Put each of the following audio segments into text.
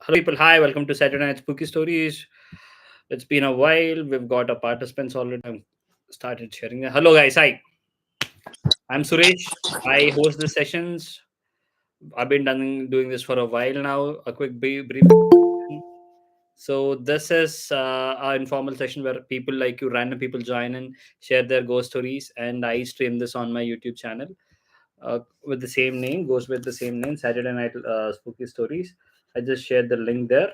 Hello, people. Hi, welcome to Saturday Night Spooky Stories. It's been a while. We've got our participants already. I'm started sharing them. Hello, guys. Hi, I'm Suresh. I host the sessions. I've been doing this for a while now. A quick brief. So this is our informal session where people like you, random people, join and share their ghost stories, and I stream this on my YouTube channel with the same name. Goes with the same name, Saturday Night Spooky Stories. I just shared the link there.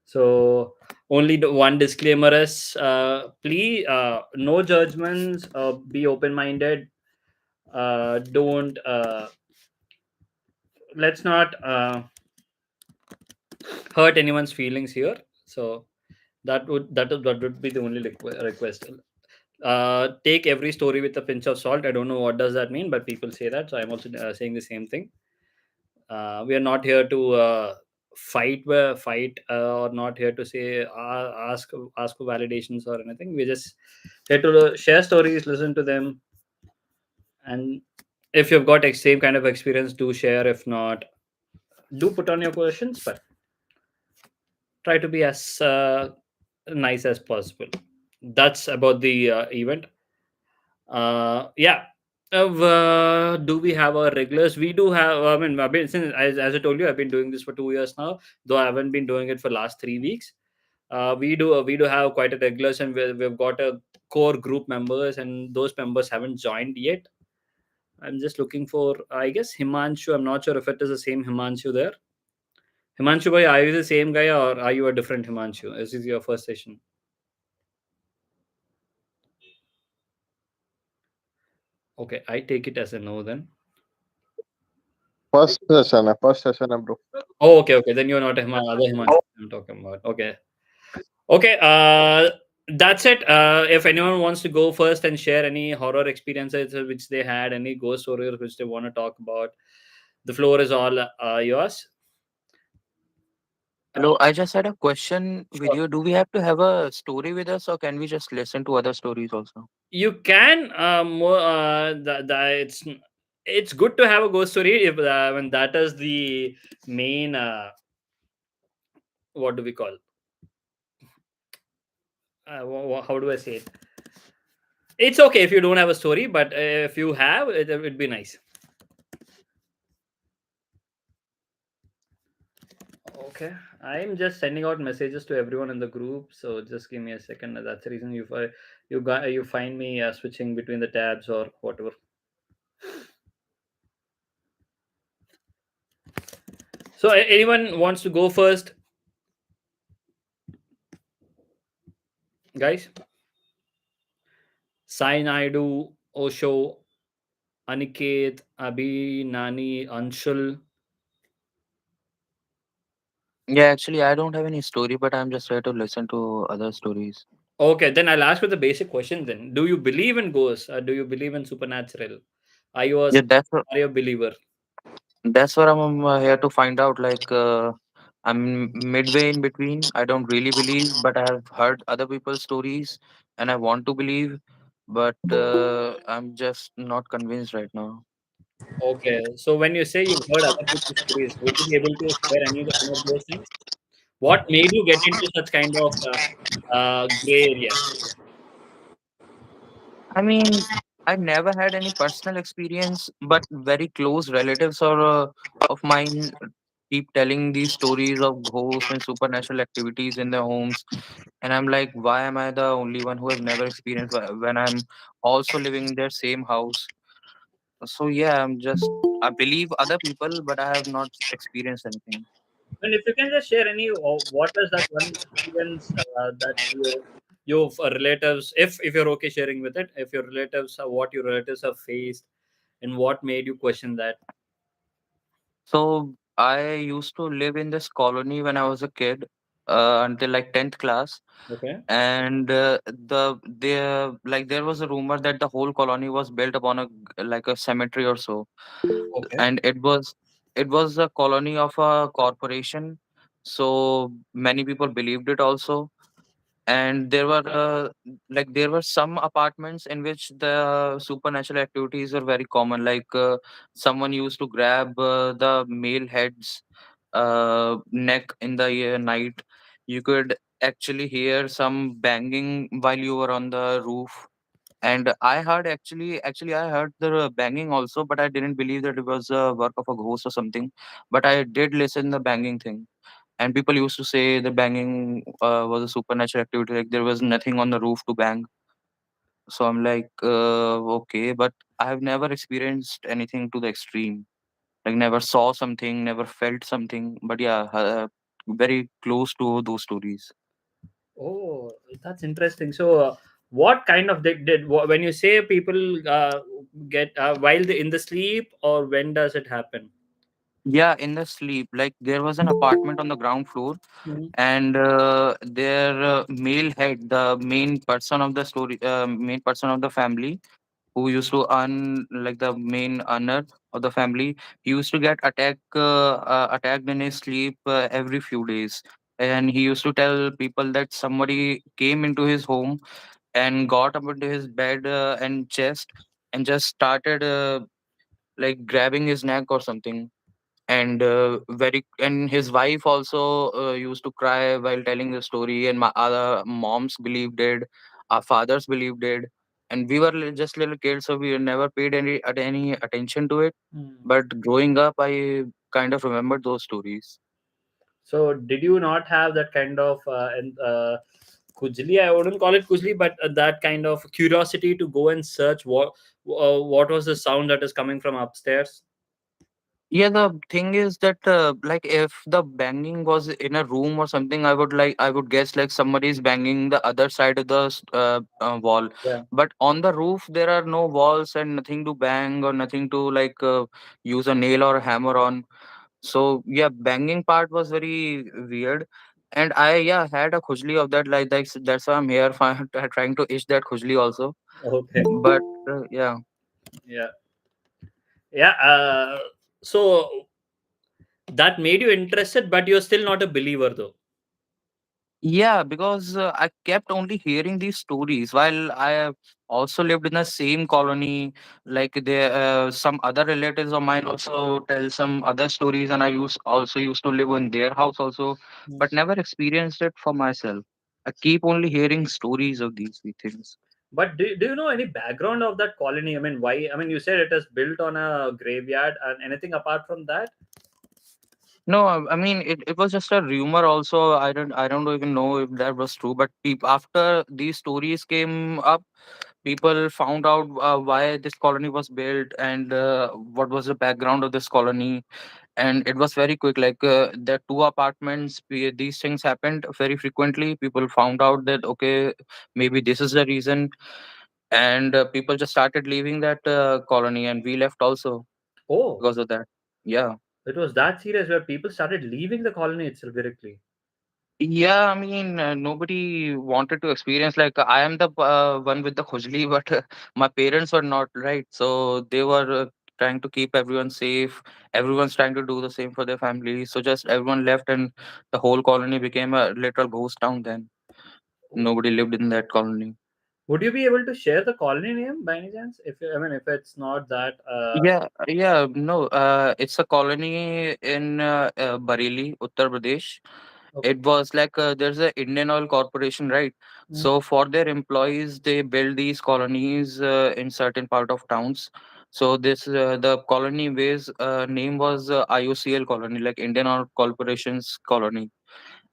So only the one disclaimer is please no judgments, be open minded, don't let's not hurt anyone's feelings here. So that would be the only request. Take every story with a pinch of salt. I don't know what does that mean, but people say that, so I'm also saying the same thing. We are not here to fight or not here to say ask for validations or anything. We're just here to share stories, listen to them, and if you've got same kind of experience, do share. If not, do put on your questions, but try to be as nice as possible. That's about the event. Yeah. Do we have our regulars? We do have. I mean, I've been, since as I told you, I've been doing this for 2 years now. Though I haven't been doing it for last 3 weeks. We do have quite a regulars, and we've got a core group members, and those members haven't joined yet. I'm just looking for, I guess, Himanshu. I'm not sure if it is the same Himanshu there. Himanshu, bhai, are you the same guy or are you a different Himanshu? This is your first session. Okay, I take it as a no then. First session, bro. Oh, okay, okay. Then you're not other Himanshu I'm talking about. Okay. Okay, that's it. If anyone wants to go first and share any horror experiences which they had, any ghost stories which they want to talk about, the floor is all yours. Uh, Hello, I just had a question with sure. you. Do we have to have a story with us, or can we just listen to other stories also? You can more. It's good to have a ghost story if when that is the main. What do we call? How do I say it? It's okay if you don't have a story, but if you have, it'd be nice. Okay, I'm just sending out messages to everyone in the group, so just give me a second. That's the reason you find me switching between the tabs or whatever. So anyone wants to go first, guys? Sai Naidu, Osho, Aniket, Abhi, Nani, Anshul. Yeah, actually, I don't have any story, but I'm just here to listen to other stories. Okay, then I'll ask you the basic question. Then, do you believe in ghosts? Or do you believe in supernatural? Are you a Yeah, are you a believer? that's what I'm here to find out. I'm midway in between. I don't really believe, but I have heard other people's stories, and I want to believe, but I'm just not convinced right now. Okay, so when you say you've heard other people's stories, would you be able to share any of those things? What made you get into such kind of gray areas? I mean, I never had any personal experience, but very close relatives or of mine keep telling these stories of ghosts and supernatural activities in their homes, and I'm like, why am I the only one who has never experienced when I'm also living in their same house? So yeah, I believe other people, but I have not experienced anything. And if you can just share any, what is that one experience that your relatives, if you're okay sharing with it, if your relatives, what your relatives have faced, and what made you question that? So I used to live in this colony when I was a kid, until like 10th class. Okay, And there was a rumor that the whole colony was built upon like a cemetery or so, okay, and it was a colony of a corporation, so many people believed it also. And there were some apartments in which the supernatural activities were very common, someone used to grab the male heads neck in the night. You could actually hear some banging while you were on the roof. And I heard actually I heard the banging also, but I didn't believe that it was a work of a ghost or something. But I did listen the banging thing, and people used to say the banging was a supernatural activity. Like there was nothing on the roof to bang. So I'm like, okay, but I have never experienced anything to the extreme. Like never saw something, never felt something. But yeah, very close to those stories. Oh, that's interesting. So, what kind of when you say people get while they in the sleep, or when does it happen? Yeah, in the sleep, like there was an apartment on the ground floor, Mhm. and their male head, the main person of the story, main person of the family, who used to earn like the main earner of the family, he used to get attacked in his sleep every few days. And he used to tell people that somebody came into his home and got up into his bed and chest and just started like grabbing his neck or something. And and his wife also used to cry while telling the story, and my other moms believed it, our fathers believed it, and we were just little kids, so we never paid any attention to it. Hmm. But growing up, I kind of remembered those stories. So, did you not have that kind of kujli? I wouldn't call it kujli, but that kind of curiosity to go and search what was the sound that is coming from upstairs? Yeah, the thing is that like if the banging was in a room or something, I would guess like somebody is banging the other side of the wall. Yeah. But on the roof there are no walls and nothing to bang or nothing to like use a nail or a hammer on. So yeah, banging part was very weird. And I yeah had a khujli of that, like that's why I'm here trying to itch that khujli also. Okay. But yeah. Yeah. Yeah. So that made you interested, but you're still not a believer, though. Yeah, because I kept only hearing these stories while I have also lived in the same colony. Like there, some other relatives of mine also tell some other stories, and I used to live in their house also, but never experienced it for myself. I keep only hearing stories of these things. But do you know any background of that colony? I mean, why? I mean, you said it is built on a graveyard, and anything apart from that? No, I mean it was just a rumor. Also, I don't even know if that was true. But after these stories came up, people found out why this colony was built and what was the background of this colony. And it was very quick. Like the two apartments, these things happened very frequently. People found out that okay, maybe this is the reason, and people just started leaving that colony, and we left also Oh, because of that. Yeah. it was that serious where people started leaving the colony itself directly. Yeah, I mean, nobody wanted to experience like I am the one with the khujli, but my parents were not, right. So they were trying to keep everyone safe. Everyone's trying to do the same for their family. So just everyone left, and the whole colony became a literal ghost town. Then Oh. nobody lived in that colony. Would you be able to share the colony name by any chance? If I mean, if it's not that. Yeah, yeah, no, it's a colony in Bareilly, Uttar Pradesh. Okay. It was like there's a Indian Oil Corporation, right? Mm. So for their employees, they build these colonies in certain part of towns. So this the colony base name was IOCL colony, like Indian Oil Corporation's colony.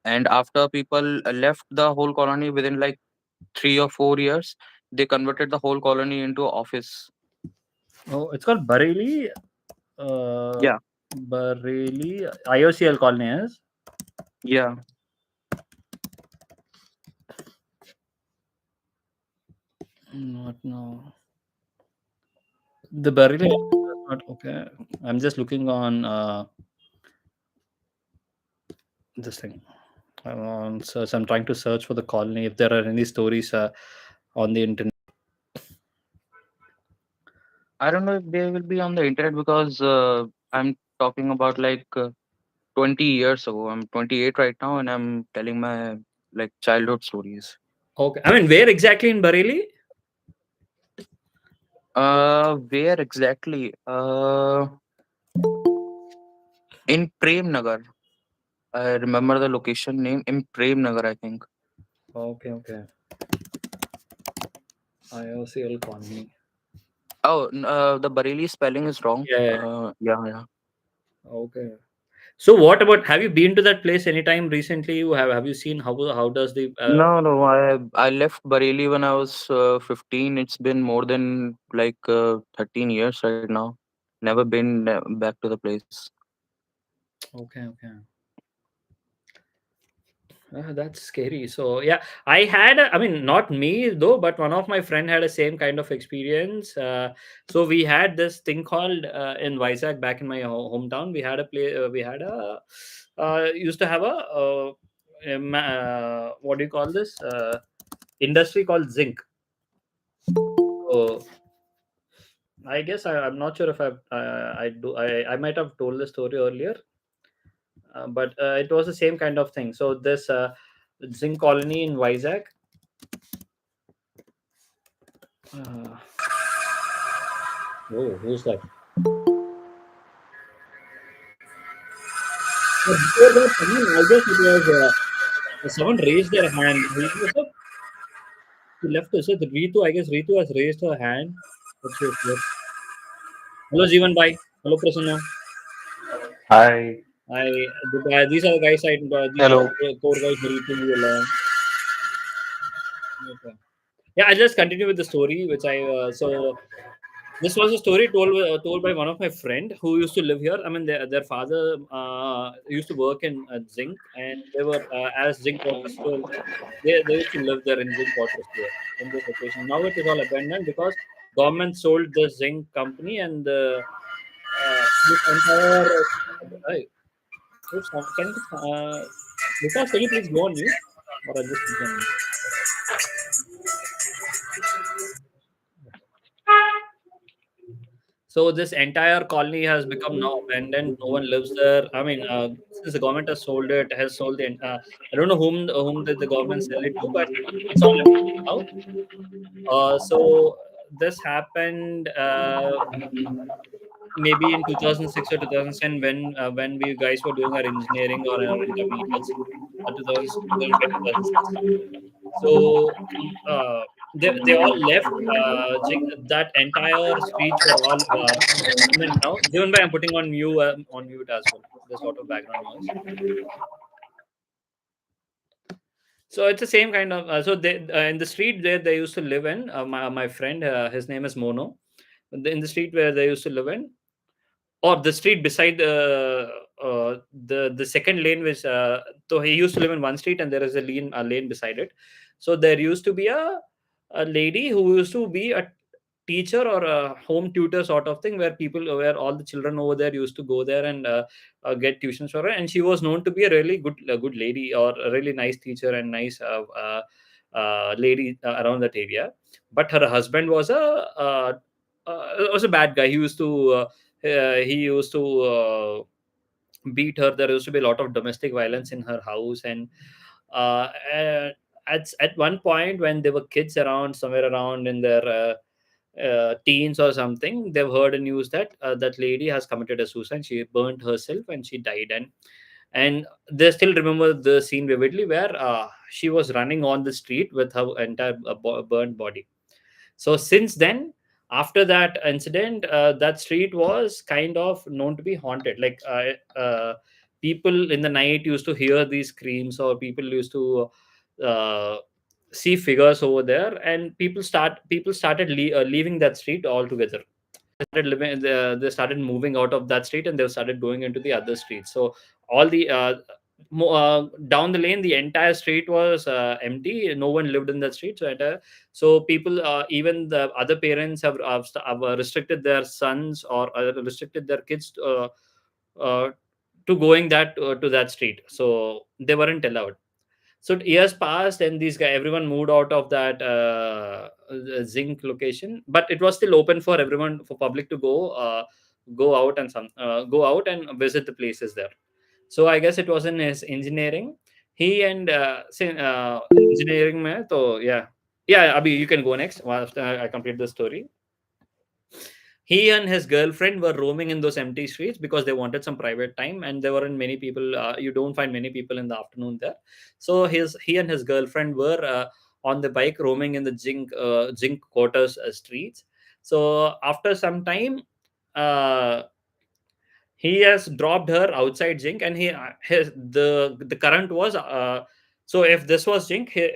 And after people left the whole colony within like 3 or 4 years, they converted the whole colony into office. Oh, it's called Bareilly. Uh, Yeah, Bareilly IOCL colony is. yeah. Not no. The Bareilly is not okay. I'm just looking on this thing. So I'm trying to search for the colony if there are any stories on the internet. I don't know if they will be on the internet because I'm talking about like 20 years ago. I'm 28 right now, and I'm telling my like childhood stories. Okay, I mean, where exactly in Bareilly? Where exactly? In Prem Nagar. I remember the location name in Prem Nagar, I think. Okay, okay. IOCL Colony. Oh, the Bareilly spelling is wrong. Yeah, yeah. Yeah, yeah. Okay. So what about, have you been to that place anytime recently? You have you seen how does the No, no. I left Bareilly when I was 15. It's been more than like 13 years right now. Never been back to the place. okay, okay. That's scary. So yeah, I had, I mean, not me though, but one of my friend had a same kind of experience. So we had this thing called in Vizag, back in my hometown. We had a play. We had a used to have what do you call this industry called zinc. So I guess I'm not sure if I might have told the story earlier, but it was the same kind of thing. So this zinc colony in Vizag. Uh, oh, who's that? Before that, someone, I guess it was someone raised their hand. Who was it? Who left us? Ritu, I guess Ritu has raised her hand. But she has left. Hello, Jeevan Bhai. Hello, Prasanna. Hi. These are the guys I these are Hello. the core guys Ritu along. Okay. Yeah, I'll just continue with the story, which I so this was a story told by one of my friend who used to live here. I mean, their father used to work in zinc, and they were as zinc workers were there. They used to live there in zinc quarters there in this location. Now it is all abandoned because government sold the zinc company, and this entire uh, can you Lucas, can you please go on mute, or I'll just continue? So this entire colony has become now abandoned. No one lives there. I mean, since the government has sold it, has sold the. I don't know whom did the government sell it to, but it's all empty now. So this happened maybe in 2006 or 2010 when we guys were doing our engineering or our intermediates. 2005 2006. So they all left. That entire streets were all abandoned now. Given by I'm putting on mute as well. There's a lot of background noise. So it's the same kind of. So they in the street there they used to live in. My friend, his name is Mono. In the street where they used to live in, or the street beside the second lane, which so he used to live in one street and there is a lane beside it. So there used to be a lady who used to be a teacher or a home tutor sort of thing, where all the children over there used to go there and get tuitions for her, and she was known to be a good lady, or a really nice teacher and nice lady around that area. But her husband was a bad guy. He used to beat her. There used to be a lot of domestic violence in her house, and uh, uh, at one point when there were kids around, somewhere around in their teens or something, they've heard a news that that lady has committed a suicide. She burned herself and she died, and they still remember the scene vividly, where she was running on the street with her entire burnt body. So since then, after that incident, that street was kind of known to be haunted. Like people in the night used to hear these screams, or people used to uh, see figures over there, and people started leaving that street altogether. They started moving out of that street, and they started going into the other streets. So all the down the lane, the entire street was empty. No one lived in that street. So people, even the other parents have restricted their sons, or restricted their kids uh, to going that to that street. So they weren't allowed. So years passed, and everyone moved out of that zinc location, but it was still open for everyone, for public to go out and visit the places there. So I guess it was in his engineering. He and engineering so yeah. Yeah, Abhi, you can go next after I complete the story. he and his girlfriend were roaming in those empty streets because they wanted some private time, and there weren't many people. You don't find many people in the afternoon there. So he and his girlfriend were on the bike roaming in the Jink quarters streets. So after some time, uh, he has dropped her outside Jink, and the current was so if this was Jink, he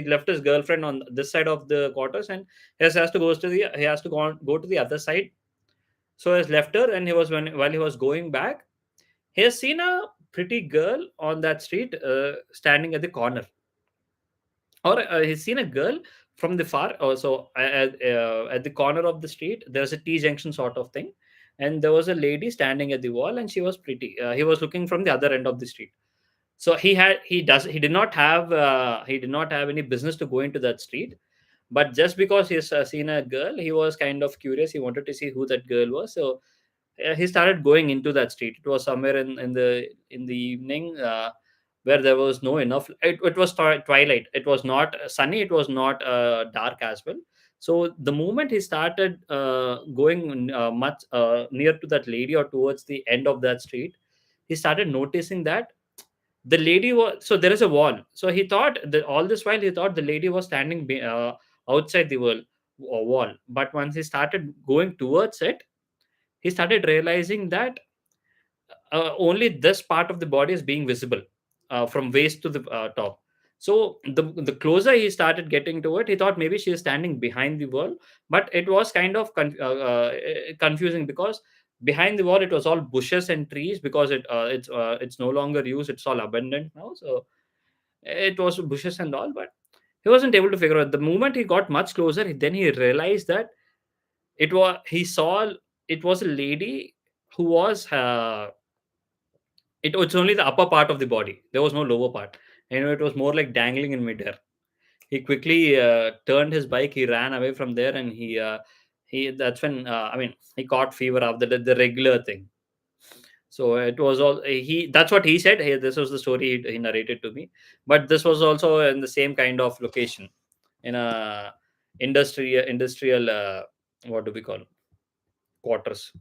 left his girlfriend on this side of the quarters, and he has to go to the other side. So he has left her, and while he was going back, he has seen a pretty girl on that street standing at the corner, or he's seen a girl from the far also at the corner of the street. There's a T junction sort of thing, and there was a lady standing at the wall, and she was pretty. He was looking from the other end of the street. So he did not have any business to go into that street, but just because he's seen a girl, he was kind of curious. He wanted to see who that girl was. So he started going into that street. It was somewhere in the evening, where there was no enough. It was twilight. It was not sunny. It was not dark as well. So the moment he started going much near to that lady, or towards the end of that street, he started noticing that the lady was, so there is a wall. So he thought that all this while he thought the lady was standing outside the wall. But once he started going towards it, he started realizing that only this part of the body is being visible from waist to the top. So the closer he started getting to it, he thought maybe she is standing behind the wall, but it was kind of confusing, because behind the wall it was all bushes and trees, because it's no longer used. It's all abandoned now. So it was bushes and all, but he wasn't able to figure out. The moment he got much closer, then he realized that he saw it was a lady who was it was only the upper part of the body. There was no lower part. It was more like dangling in midair. He quickly turned his bike. He ran away from there, and he that's when he caught fever after the regular thing. So it was all he. That's what he said. Hey, this was the story he narrated to me. But this was also in the same kind of location, in a industrial what do we call, quarters.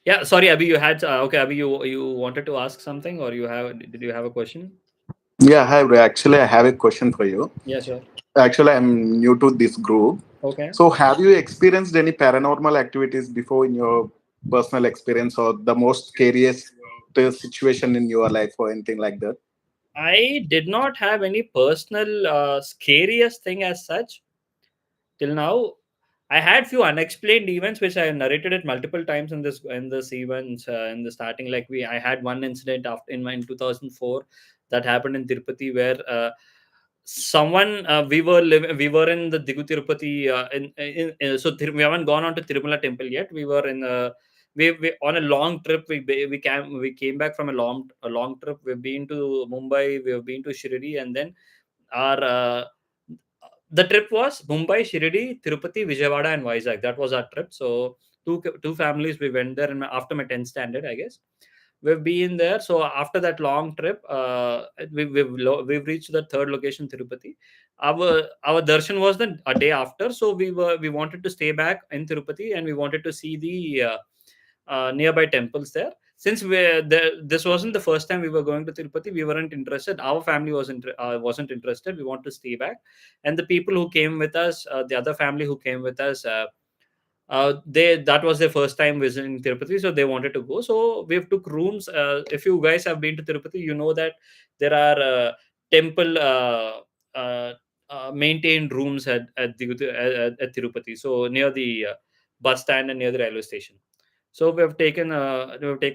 Yeah, sorry, Abhi, you had okay, Abhi, you wanted to ask something, or did you have a question? Yeah, hi, bro. Actually, I have a question for you. Yeah, sure. Actually, I'm new to this group. Okay. So, have you experienced any paranormal activities before in your personal experience, or the most scariest situation in your life, or anything like that? I did not have any personal scariest thing as such till now. I had few unexplained events which I narrated it multiple times in this events in the starting. Like I had one incident after in 2004 that happened in Tirupati, where someone we were in the Digu Tirupati we haven't gone on to Tirumala temple yet. We were in we on a long trip. We came back from a long trip. We've been to Mumbai, we've been to Shirdi, and then our the trip was Mumbai, Shirdi, Tirupati, Vijayawada, and Vizag. That was our trip. So two families we went there, and after my 10th standard, I guess we've been there. So after that long trip, we've reached the third location, Tirupati. Our darshan was a day after, so we wanted to stay back in Tirupati, and we wanted to see the nearby temples there. Since this wasn't the first time we were going to Tirupati, we weren't interested. Our family wasn't interested. We want to stay back, and the people who came with us, the other family who came with us, they that was their first time visiting Tirupati, so they wanted to go. So we took rooms. If you guys have been to Tirupati, you know that there are temple maintained rooms at Tirupati, so near the bus stand and near the railway station. So we have taken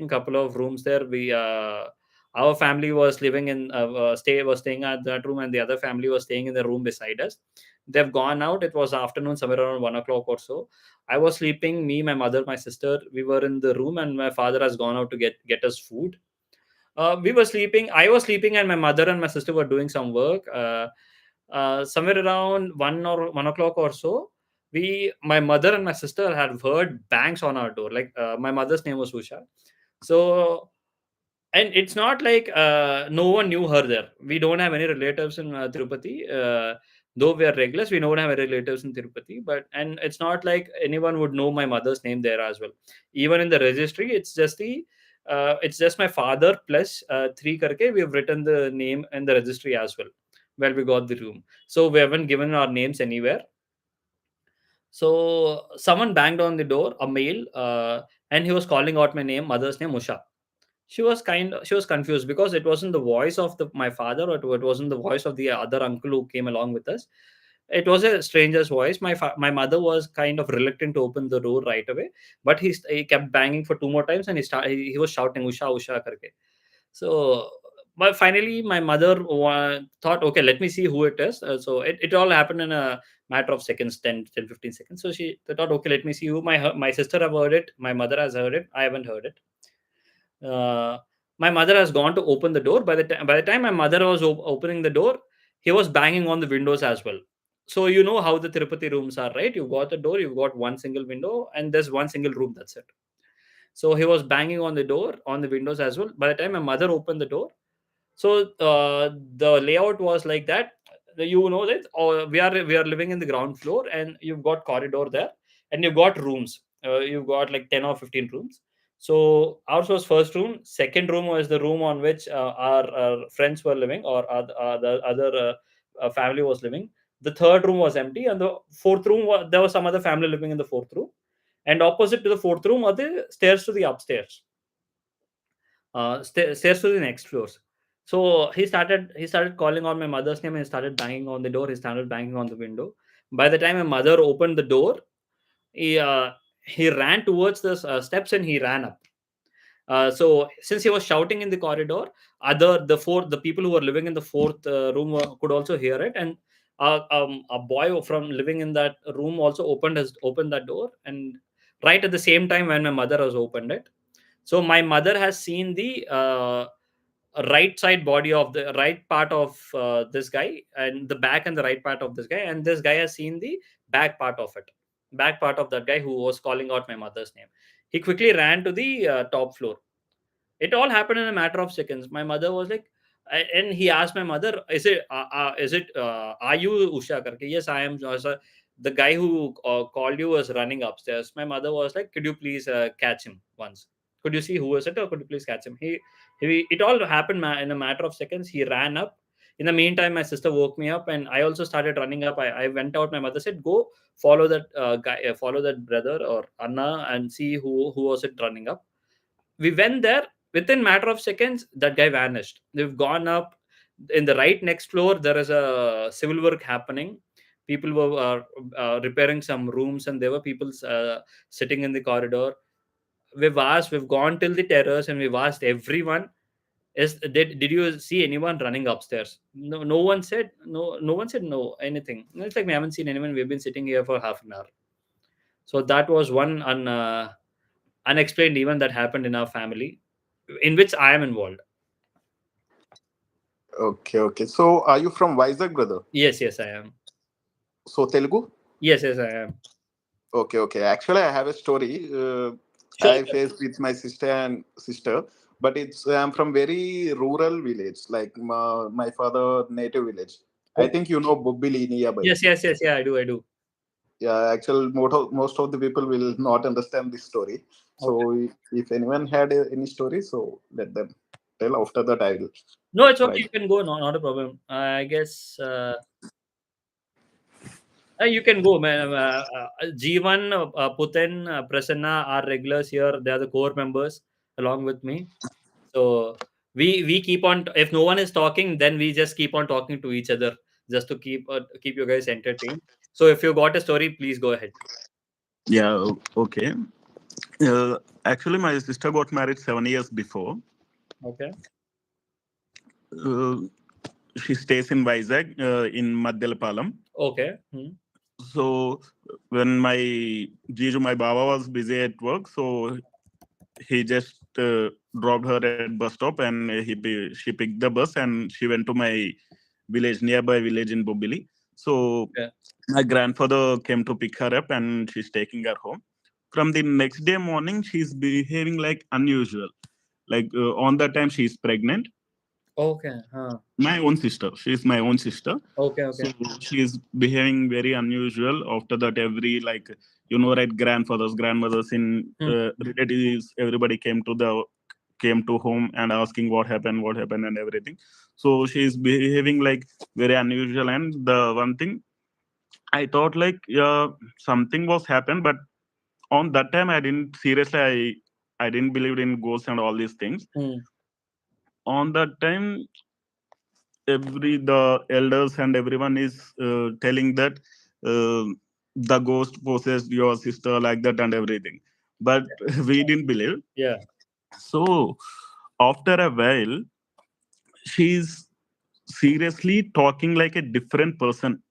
couple of rooms there. We Our family was living in was staying at that room, and the other family was staying in the room beside us. They've gone out. It was afternoon, somewhere around 1 o'clock or so. I was sleeping. Me, my mother, my sister, we were in the room, and my father has gone out to get us food. We were sleeping. I was sleeping, and my mother and my sister were doing some work. Somewhere around 1 o'clock or so, my mother and my sister had heard bangs on our door. Like my mother's name was Usha. So, and it's not like no one knew her there. We don't have any relatives in Tirupati. Though we are regulars, we don't have any relatives in Tirupati, and it's not like anyone would know my mother's name there as well. Even in the registry, it's just my father plus three karke. We have written the name in the registry as well, where we got the room. So we haven't given our names anywhere. So someone banged on the door, a male, and he was calling out my name, mother's name, Usha. She was confused because it wasn't the voice of my father, or it wasn't the voice of the other uncle who came along with us. It was a stranger's voice. My mother was kind of reluctant to open the door right away, but he kept banging for two more times, and he was shouting Usha Usha karke. So, but finally, my mother thought, okay, let me see who it is. So it all happened in a matter of seconds, 15 seconds. So she thought, okay, let me see who. My sister have heard it. My mother has heard it. I haven't heard it. My mother has gone to open the door. By the time my mother was opening the door, he was banging on the windows as well. So you know how the Tirupati rooms are, right? You've got the door, you've got one single window, and there's one single room. That's it. So he was banging on the door, on the windows as well. By the time my mother opened the door, so the layout was like that. You know that we are living in the ground floor, and you've got corridor there, and you've got rooms. You've got like 10 or 15 rooms. So ours was first room. Second room was the room on which our friends were living, or the other family was living. The third room was empty, and the fourth room there was some other family living in the fourth room. And opposite to the fourth room are the stairs to the upstairs, stairs to the next floors. So he started calling on my mother's name, and started banging on the door. He started banging on the window. By the time my mother opened the door, he uh, he ran towards the steps, and he ran up. So since he was shouting in the corridor, the people who were living in the fourth room could also hear it, and a boy from living in that room also opened that door, and right at the same time when my mother has opened it. So my mother has seen the right side body of the right part of this guy, and the back and the right part of this guy, and this guy has seen the back part of that guy who was calling out my mother's name. He quickly ran to the top floor. It all happened in a matter of seconds. My mother was like, and he asked my mother, are you Usha karke? Yes, I am. Sir. The guy who called you was running upstairs. My mother was like, could you please catch him once? Could you see who was it, or could you please catch him? It all happened in a matter of seconds. He ran up. In the meantime, my sister woke me up, and I also started running up. I went out. My mother said, go follow that guy, follow that brother or Anna, and see who was it running up. We went there. Within matter of seconds, that guy vanished. They've gone up. In the right next floor, there is a civil work happening. People were repairing some rooms, and there were people sitting in the corridor. We've gone till the terrace, and we've asked everyone, did you see anyone running upstairs? No one said no anything. It's like we haven't seen anyone. We've been sitting here for half an hour. So that was one unexplained event that happened in our family, in which I am involved. Okay, okay. So, are you from Vizag, brother? Yes, I am. So, Telugu? Yes, I am. Okay, okay. Actually, I have a story. Sure. I faced with my sister, but I'm from very rural village, like my father native village. I think you know Bobbili nearby. Yes, yeah, I do. Yeah, actually, most of the people will not understand this story. So, if anyone had any story, so let them tell. After that, I will. No, it's okay. Right. You can go. No, not a problem. I guess you can go, man. Jeevan, Putin, Prasanna are regulars here. They are the core members along with me. So we keep on. If no one is talking, then we just keep on talking to each other, just to keep you guys entertained. So if you got a story, please go ahead. Yeah, okay. Actually, my sister got married 7 years before. Okay. Uh, she stays in Vizag, in Madhyalapalam. Okay. So when my Jiju, my Baba, was busy at work, so he just dropped her at bus stop, and she picked the bus, and she went to my nearby village in Bobili. So my grandfather came to pick her up, and she's taking her home. From the next day morning, she's behaving like unusual. Like on that time, she's pregnant. Okay. My own sister. She's my own sister. Okay. So she's behaving very unusual. After that, every like right, grandfathers, grandmothers, in relatives, everybody came to home and asking what happened, and everything. So she's behaving like very unusual. And the one thing I thought like something was happened, but on that time I didn't seriously. I didn't believe in ghosts and all these things. On that time, the elders and everyone is telling that uh, the ghost possessed your sister like that and everything, but we didn't believe. Yeah. So after a while, she's seriously talking like a different person,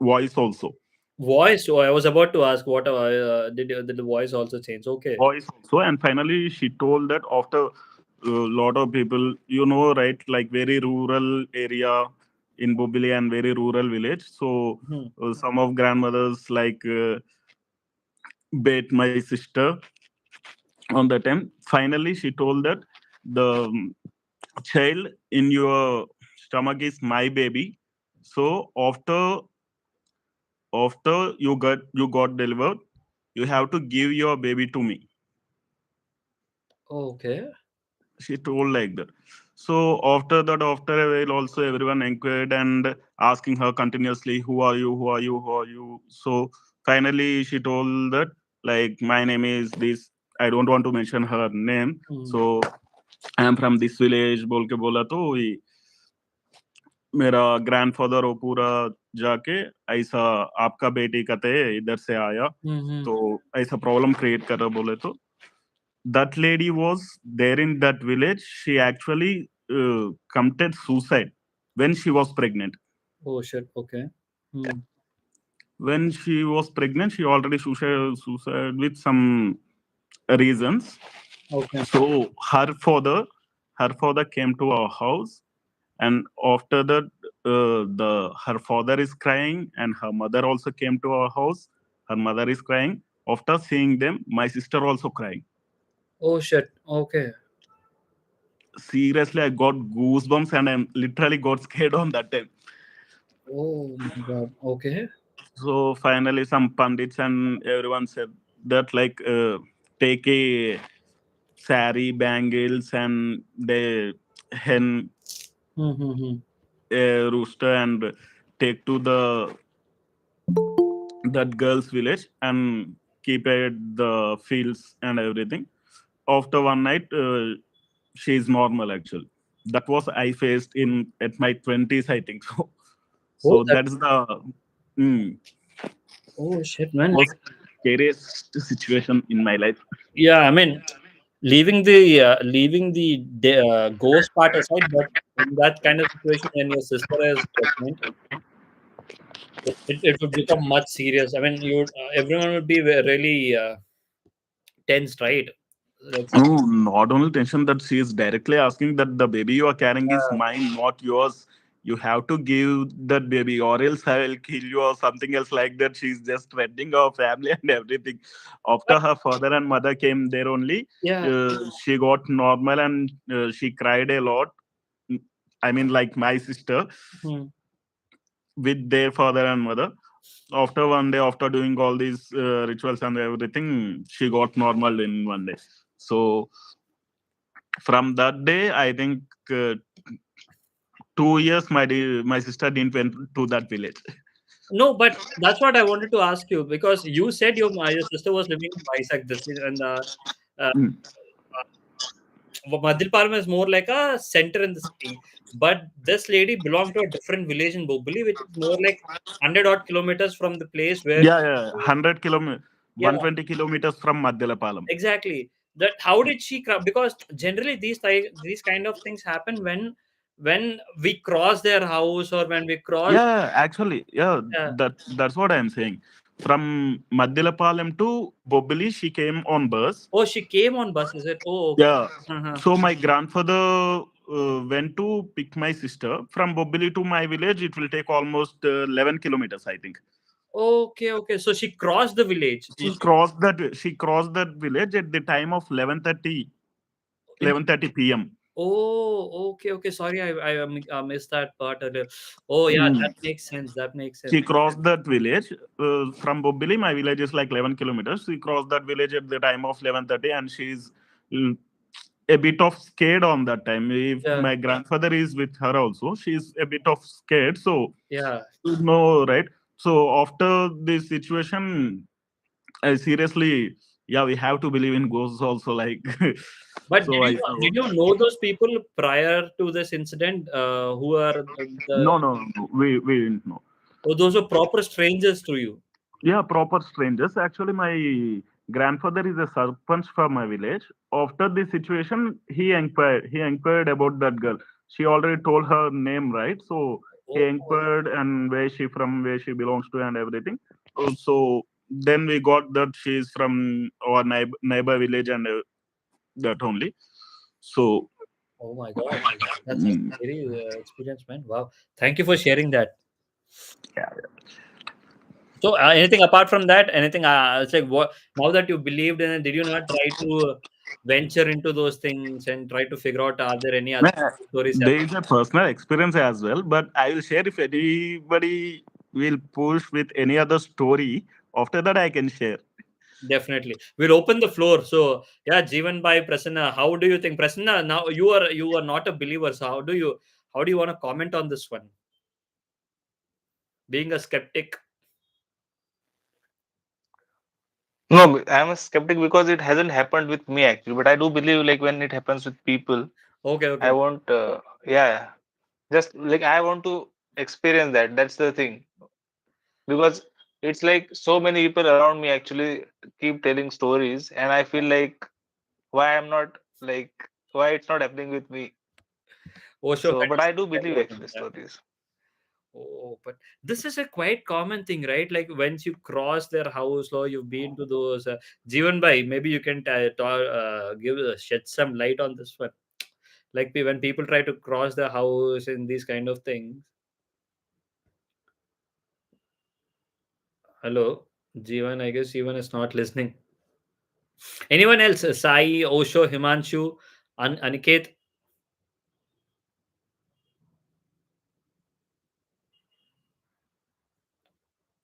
voice also. Voice. Oh, I was about to ask what did the voice also change? Okay. Voice also. And finally she told that after a lot of people, right, like very rural area in Bobili and very rural village. So some of grandmothers like bait my sister on that time. Finally she told that the child in your stomach is my baby. So after you got delivered, you have to give your baby to me. Okay. She told like that. So after a while, also everyone inquired and asking her continuously, "Who are you? Who are you? Who are you?" So finally, she told that like my name is this. I don't want to mention her name. So I am from this village. बोल के बोला तो मेरा grandfather वो पूरा जाके ऐसा आपका बेटी कहते इधर से आया तो ऐसा प्रॉब्लम क्रिएट कर रहा बोले तो that lady was there in that village. She actually committed suicide when she was pregnant. Oh shit. Okay. When she was pregnant, she already suicide with some reasons. Okay. So her father came to our house, and after that, her father is crying, and her mother also came to our house. Her mother is crying. After seeing them, my sister also crying. Oh shit. Okay. Seriously, I got goosebumps and I literally got scared on that time. Oh my god. Okay. So finally, some pundits and everyone said that like take a sari, bangles, and the hen, a rooster, and take to that girl's village and keep it the fields and everything. After one night, she's normal actually. That was I faced in at my 20s, I think so. Oh, So that's the oh shit, man. was Like, scariest situation in my life. yeah, I mean, leaving the ghost part aside, but in that kind of situation when your sister is pregnant, it would become much serious. I mean, everyone would be really tense, right? That's No, not only tension that she is directly asking that the baby you are carrying is uh, mine, not yours. You have to give that baby, or else I will kill you, or something else like that. She's just threatening our family and everything. After her father and mother came there only, yeah. she got normal and she cried a lot. I mean, like my sister with their father and mother. After one day, after doing all these rituals and everything, she got normal in one day. So from that day, I think 2 years my sister didn't went to that village. No, but that's what I wanted to ask you because you said your sister was living in Vizag, this is, and uh, Mm. Madilpalam is more like a center in the city. But this lady belonged to a different village in Bobili, which is more like 100 odd kilometers from the place where. Yeah, 100 kilometers, Yeah, 120 kilometers from Madhyalapalam. exactly. That how did she because generally these kind of things happen when we cross their house or when we cross. Yeah, actually, yeah, uh, that's what I'm saying. From Madhyalapalam to Bobili, she came on bus. oh, she came on bus, is it? Oh, okay. Yeah. So my grandfather went to pick my sister from Bobili to my village. It will take almost 11 kilometers, I think. Okay. So she crossed the village. She crossed that village at the time of 11:30 p.m. Oh, okay. Sorry, I missed that part earlier. Oh, yeah, Mm. that makes sense. That makes She sense. crossed that village from Bobbili. My village is like 11 kilometers. She crossed that village at the time of 11:30, and she's mm, a bit of scared on that time. If Yeah, my grandfather is with her also, she's a bit of scared. So yeah. no, right? So after this situation, I seriously, yeah, we have to believe in ghosts also. Like, But so I did you know those people prior to this incident? Who are the no, we didn't know. oh, those are proper strangers to you. Yeah, proper strangers. Actually, my grandfather is a sarpanch from my village. After this situation, he inquired. He inquired about that girl. She already told her name, right? So he Oh, inquired and where she from, where she belongs to, and everything. So then we got that she is from our neighbor village and that only. So oh my God, that's a mm, scary experience, man. Wow, thank you for sharing that. yeah. So, anything apart from that? Anything? It's like what now that you believed in it, did you not try to venture into those things and try to figure out are there any other Nah, stories there is a personal experience as well, but I will share if anybody will push with any other story. After that, I can share. Definitely. We'll open the floor. So yeah, Jeevan by Prasanna, how do you think? Prasanna, now you are not a believer. So how do you want to comment on this one? Being a skeptic. No, I'm a skeptic because it hasn't happened with me actually, but I do believe like when it happens with people, Okay, I okay. want, yeah, just like I want to experience that. That's the thing because it's like so many people around me actually keep telling stories, and I feel like why I'm not like why it's not happening with me. Osho So, but I do fetish. believe actually stories. Oh, but this is a quite common thing, right? Like once you cross their house or you've been to those Jeevan bhai, maybe you can give shed some light on this one. Like when people try to cross the house and these kind of things. Hello, Jeevan. I guess Jeevan is not listening. Anyone else? Sai, Osho, Himanshu, Aniket.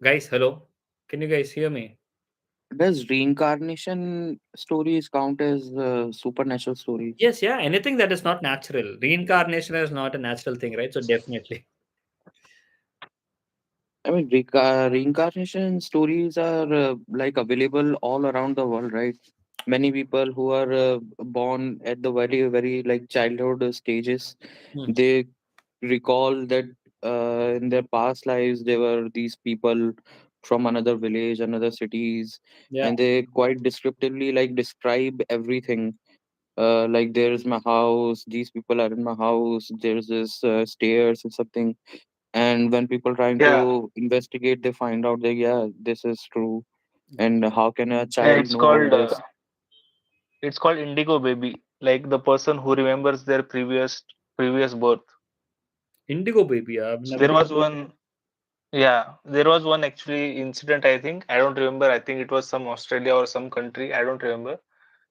Guys, hello. Can you guys hear me? Does reincarnation stories count as supernatural stories? Yes, yeah. Anything that is not natural. Reincarnation is not a natural thing, right? So definitely. I mean, reincarnation stories are like available all around the world, right? Many people who are born at the very, very like childhood stages, Hmm. they recall that in their past lives they were these people from another village, another cities, Yeah. and they quite descriptively like describe everything. Like there's my house, these people are in my house, there's this stairs and something. And when people trying Yeah, to investigate, they find out that yeah, this is true. And how can a and child know all this? it's called Indigo Baby, like the person who remembers their previous birth. Indigo baby. I've So never. there was one. Yeah, there was one actually incident, I think. I don't remember. I think it was some Australia or some country. I don't remember.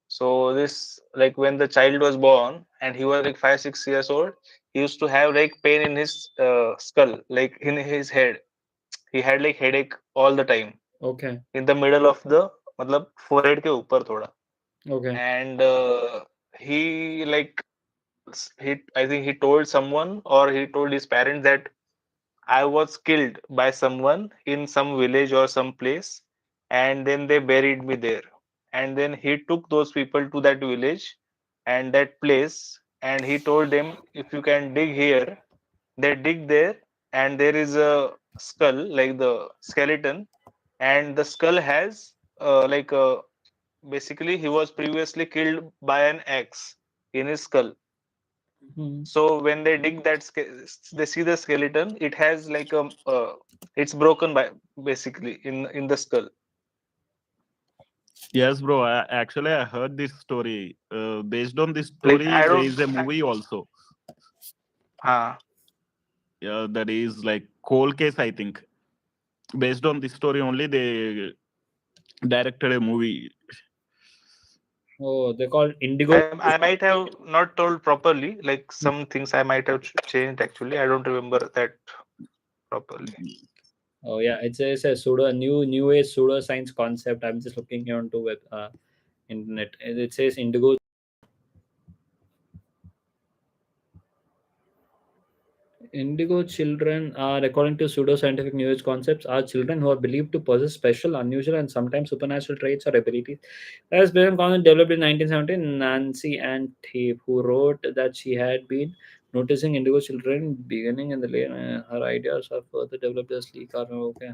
So this like when the child was born and he was like 5 6 years old, he used to have like pain in his skull, like in his head. He had like headache all the time Okay. in the middle of the मतलब forehead के ऊपर थोड़ा. Okay. And he like he I think he told someone or he told his parents that I was killed by someone in some village or some place, and then they buried me there. And then he took those people to that village and that place, and he told them, if you can dig here, they dig there, and there is a skull, like the skeleton, and the skull has basically he was previously killed by an axe in his skull. Hmm. So when they dig that, they see the skeleton. It has like it's broken by basically in the skull. Yes, bro. Actually, I heard this story. Based on this Like story, I there don't. is a movie also. Ah, Yeah, that is like Cold Case, I think. Based on this story only, they directed a movie. Oh, they're called Indigo. I might have not told properly. Like some things I might have changed. Actually, I don't remember that properly. Oh yeah, it's a pseudo new age pseudoscience concept. I'm just looking here onto web internet. It says Indigo. Indigo children are, according to pseudoscientific New Age concepts, are children who are believed to possess special, unusual, and sometimes supernatural traits or abilities. As became concept developed in 1917, Nancy Ann Tape, who wrote that she had been noticing indigo children beginning in the late. Her ideas are further developed as Lee Carver. Okay.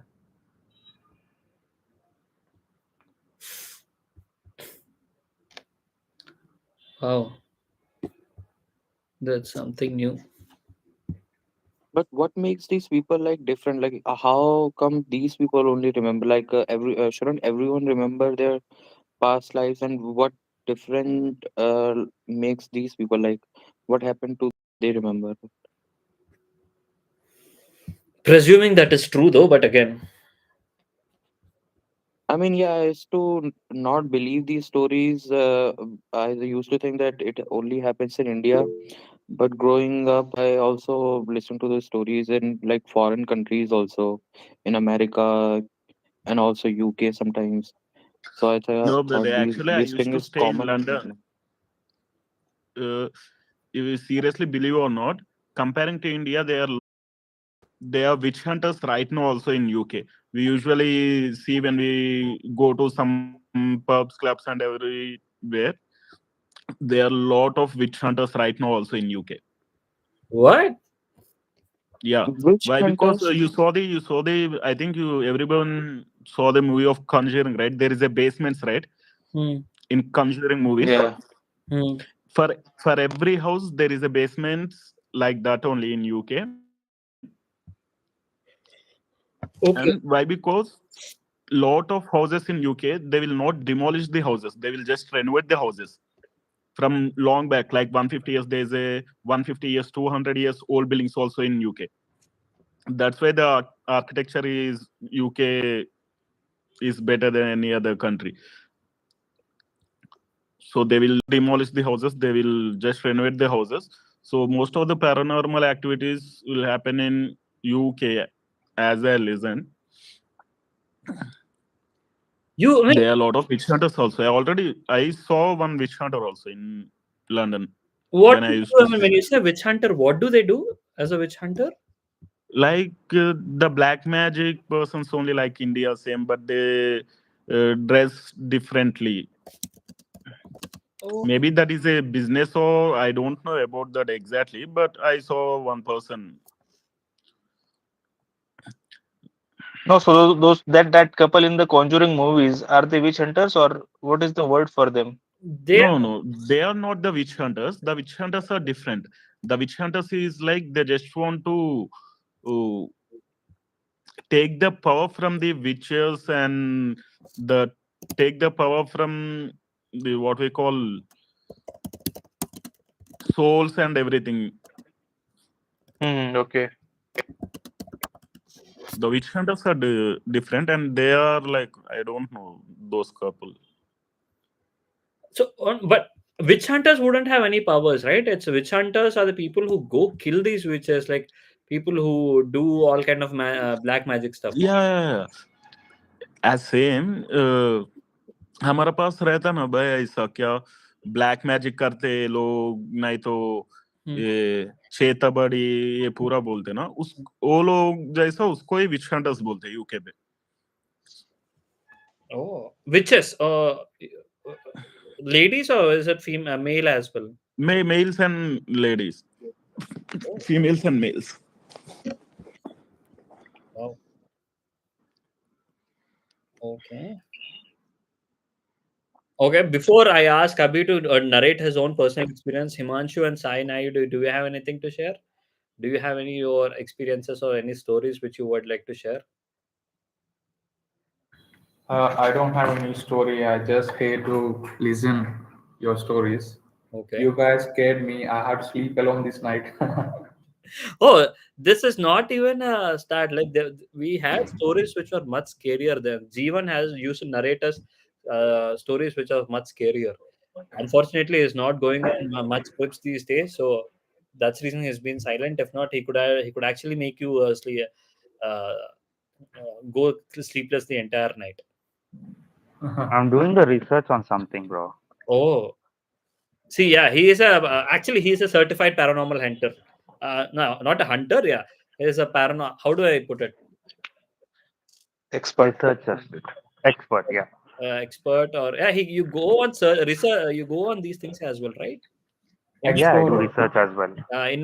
Wow, that's something new. But what makes these people like different? Like, how come these people only remember? Like, shouldn't everyone remember their past lives? And what different makes these people like? What happened to they remember? Presuming that is true, though, but again, I mean, yeah, I used to not believe these stories. I used to think that it only happens in India. But growing up, I also listened to the stories in like foreign countries, also in America and also UK sometimes. So I No, but thought actually, I this used thing to is stay in common in London. India. Uh, if you seriously believe or not, comparing to India, they are witch hunters right now also in UK. We usually see when we go to some pubs, clubs, and everywhere. There are a lot of witch hunters right now also in UK. what? Yeah. Which Why? Because hunters? you saw the. I think everyone saw the movie of Conjuring, right? There is a basements, right? Hmm. In Conjuring movies, Yeah. Hmm. for every house there is a basement like that only in UK. And Okay. why? Because lot of houses in UK, they will not demolish the houses. They will just renovate the houses from long back, like 150 years. There's a 150 years, 200 years old buildings also in UK. That's why the architecture is UK is better than any other country. So they will demolish the houses. They will just renovate the houses. So most of the paranormal activities will happen in UK, as I listen. You I mean, There are a lot of witch hunters also. I saw one witch hunter also in London what when I do used you, to I mean, stay when you there. say witch hunter, what do they do as a witch hunter? Like the black magic persons only like India same, but they dress differently. Oh, Maybe that is a business, or I don't know about that exactly. But I saw one person. No, so those that couple in the Conjuring movies are they witch hunters or what is the word for them? they No, no, they are not the witch hunters. The witch hunters are different. The witch hunters is like they just want to uh, take the power from the witches and the take the power from the what we call souls and everything. Okay. The witch hunters are different, and they are like I don't know those couple. so but witch hunters wouldn't have any powers, right? It's witch hunters are the people who go kill these witches, like people who do all kind of black magic stuff. Yeah, yeah, yeah. As same हमारा पास रहता ना भाई ऐसा क्या black magic करते लोग नहीं तो Hmm. ये छेतबड़ी ये पूरा बोलते ना उस वो लोग जैसा उसको ही विच हंटर्स बोलते हैं यूके पे Oh, witches. Ladies or is it female, male as well? Males and ladies Oh, females and males wow. Okay. Okay. Before I ask Abhi to narrate his own personal experience, Himanshu and Sai Nayu, do you have anything to share? Do you have any your experiences or any stories which you would like to share? I don't have any story. I just here to listen your stories. Okay. You guys scared me. I had to sleep alone this night. Oh, this is not even a start. Like we had stories which were much scarier than Jeevan has used to narrate us stories which are much scarier. Unfortunately, he's not going on much trips these days, so that's the reason he's been silent. If not, he could actually make you go sleepless the entire night. I'm doing the research on something, bro. Oh, see, yeah, he is actually he is a certified paranormal hunter. No, not a hunter. Yeah, he is a paranormal. How do I put it? Expert. Researcher, expert. Yeah. Expert, or yeah, you go on research. You go on these things as well, right? Yeah, I do Explorer. research as well.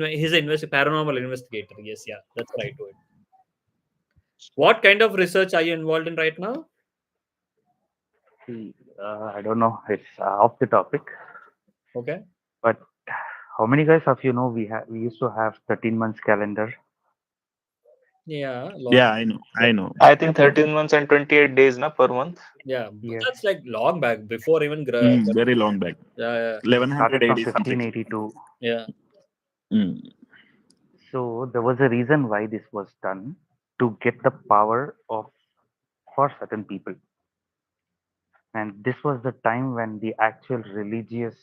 He's an paranormal investigator. Yes, yeah, that's right. To it. What kind of research are you involved in right now? See, I don't know. It's off the topic, Okay. but how many guys of you know we used to have 13 months calendar? Yeah, long. Yeah, I know. I think 13 months and 28 days na per month. Yeah, but Yes. that's like long back before even. Very long back. Yeah, Started 1100 from AD something. 1582. yeah. Mm. So there was a reason why this was done to get the power of for certain people, and this was the time when the actual religious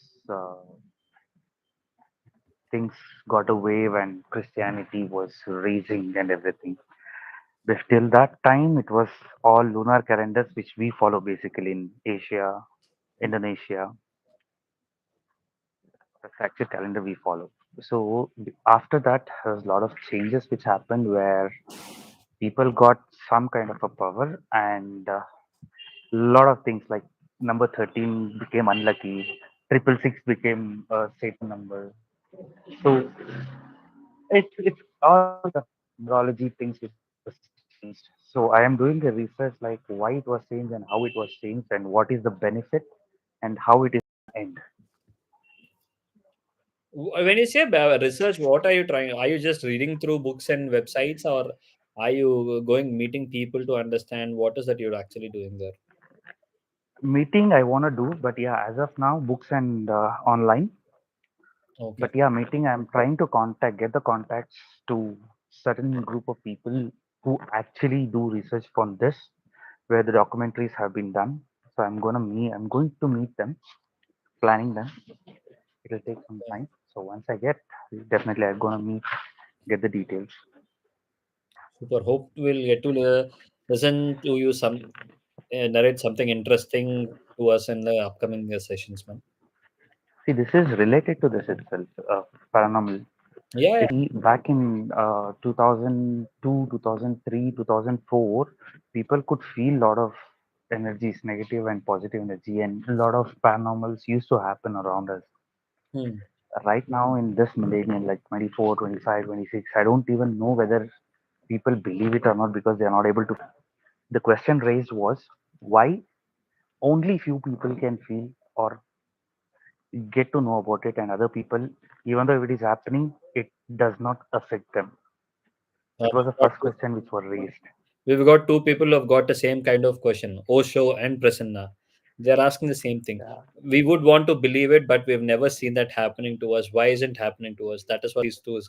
things got away, when Christianity was raising and everything. But till that time, it was all lunar calendars which we follow basically in Asia, Indonesia. That's the actual calendar we follow. So after that, there's a lot of changes which happened where people got some kind of a power, and a lot of things like number 13 became unlucky, 666 became a Satan number. So it's all the numerology things which was changed. So I am doing the research like why it was changed and how it was changed and what is the benefit and how it is end. When you say research, what are you trying? Are you just reading through books and websites, or are you going meeting people to understand what is that you're actually doing there? Meeting I want to do, but yeah, as of now, books and online. Okay. But yeah, meeting I'm trying to get the contacts to certain group of people who actually do research on this, where the documentaries have been done. So I'm going to meet them, planning them. It'll take some time. So once I get, definitely I'm gonna get the details. Super. Hope we'll get to listen to you narrate something interesting to us in the upcoming sessions, man. See, this is related to this itself, paranormal. Yeah, If we, back in 2002, 2003, 2004, people could feel a lot of energies, negative and positive energy, and a lot of paranormals used to happen around us. yeah. Hmm. Right now, in this millennium, like 24, 25, 26, I don't even know whether people believe it or not because they are not able to. The question raised was why only few people can feel or get to know about it, and other people, even though if it is happening, it does not affect them. That was the Uh, first question which was raised. we've got two people who have got the same kind of question, Osho and Prasanna. They're asking the same thing. Yeah. We would want to believe it, but we've never seen that happening to us. Why isn't happening to us? That is what these two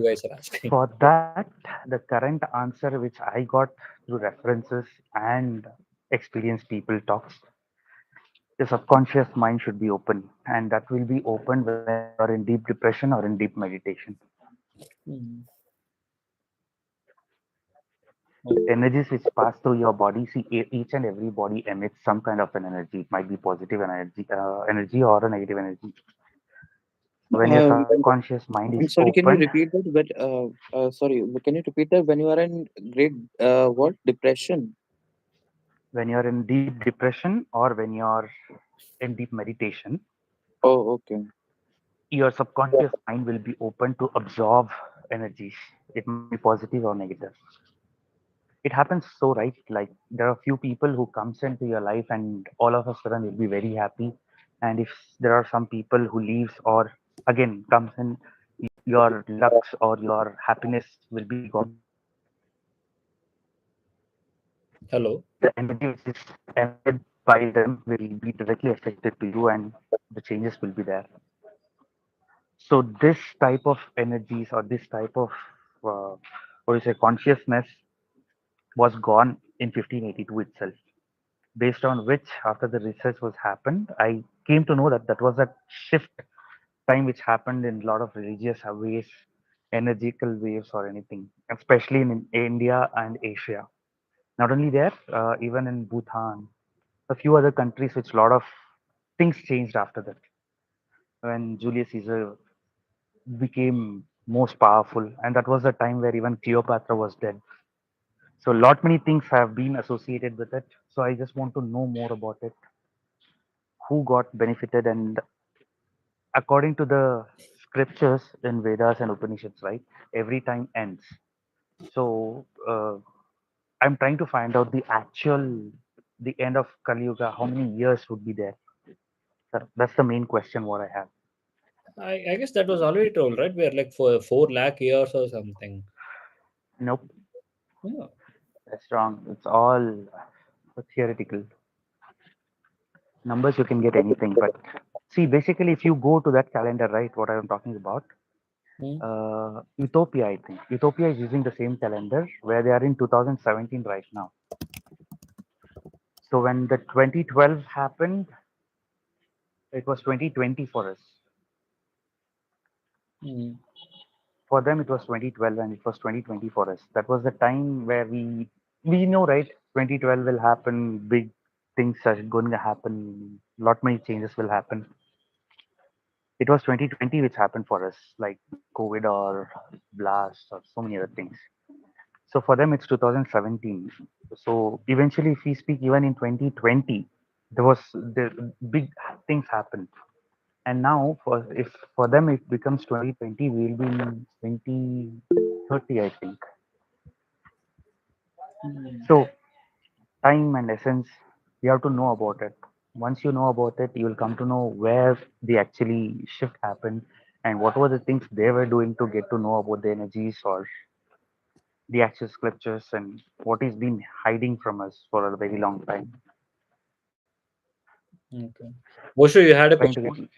guys are asking. For that, the current answer which I got through references and experienced people talks, the subconscious mind should be open, and that will be open when you are in deep depression or in deep meditation. Hmm. Energies which pass through your body, see, each and every body emits some kind of an energy. It might be positive energy or a negative energy. When your Um, subconscious mind is I'm sorry, can you opened, repeat that? But sorry, can you repeat that when you are in great what depression? when you're in deep depression or when you're in deep meditation, Oh, okay. your subconscious mind will be open to absorb energies. It might be positive or negative. It happens so right. Like there are few people who comes into your life and all of a sudden you'll be very happy. And if there are some people who leaves or again comes in, your lucks or your happiness will be gone. Hello. The energy which is emitted by them will be directly affected to you and the changes will be there. So this type of energies or this type of what do you say consciousness was gone in 1582 itself. Based on which, after the research was happened, I came to know that that was a shift time which happened in a lot of religious waves, energical waves, or anything, especially in India and Asia. Not only there, even in Bhutan, a few other countries, which a lot of things changed after that when Julius Caesar became most powerful, and that was the time where even Cleopatra was dead. So, lot many things have been associated with it. So, I just want to know more about it. Who got benefited, and according to the scriptures in Vedas and Upanishads, right? Every time ends. So, I'm trying to find out the end of Kali Yuga. How many years would be there? That's the main question what I have. I guess that was already told, right? We're like for 4 lakh years or something. Nope, Yeah. that's wrong. It's all theoretical. Numbers you can get anything, but see, basically, if you go to that calendar, right? What I'm talking about, Hmm. Utopia, I think. Utopia is using the same calendar where they are in 2017 right now. So when the 2012 happened, it was 2020 for us. Hmm. For them, it was 2012 and it was 2020 for us. That was the time where we know, right? 2012 will happen. Big things are going to happen. Lot many changes will happen. It was 2020 which happened for us, like COVID or blast or so many other things. So for them, it's 2017. So eventually, if we speak even in 2020, the big things happened. And now, if for them it becomes 2020, we'll be in 2030, I think. Hmm. So time and essence, you have to know about it. Once you know about it, you will come to know where the actually shift happened and what were the things they were doing to get to know about the energies or the actual scriptures and what is been hiding from us for a very long time. Okay. Boshu, you had a Trying to question? get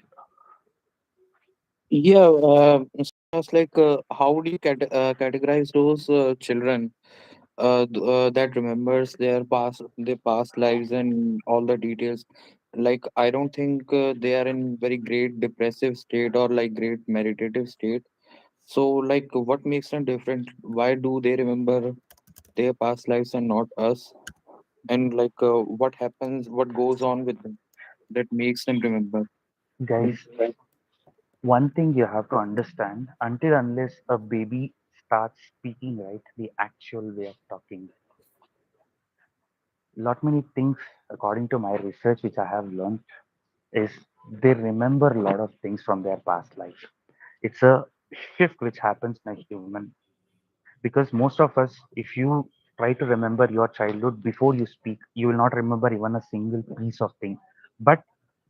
Yeah, so it's like, how do you categorize those children that remembers their past lives and all the details? Like, I don't think they are in very great depressive state or like great meditative state. So, like, what makes them different? Why do they remember their past lives and not us? And like, what happens? What goes on with them that makes them remember? guys. One thing you have to understand, until unless a baby starts speaking, right, the actual way of talking, lot many things, according to my research, which I have learned, is they remember a lot of things from their past life. It's a shift which happens in a human because most of us, if you try to remember your childhood before you speak, you will not remember even a single piece of thing. But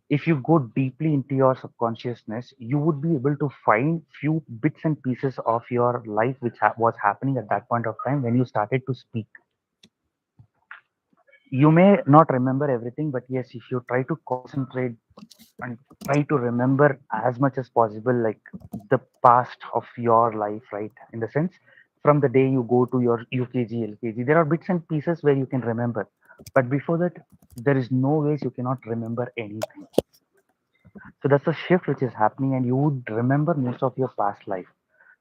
if you go deeply into your subconsciousness, you would be able to find few bits and pieces of your life which was happening at that point of time when you started to speak. You may not remember everything, but yes, if you try to concentrate and try to remember as much as possible, like the past of your life, right? In the sense, from the day you go to your UKG, LKG, there are bits and pieces where you can remember. But before that, there is no ways you cannot remember anything. So that's a shift which is happening, and you would remember most of your past life.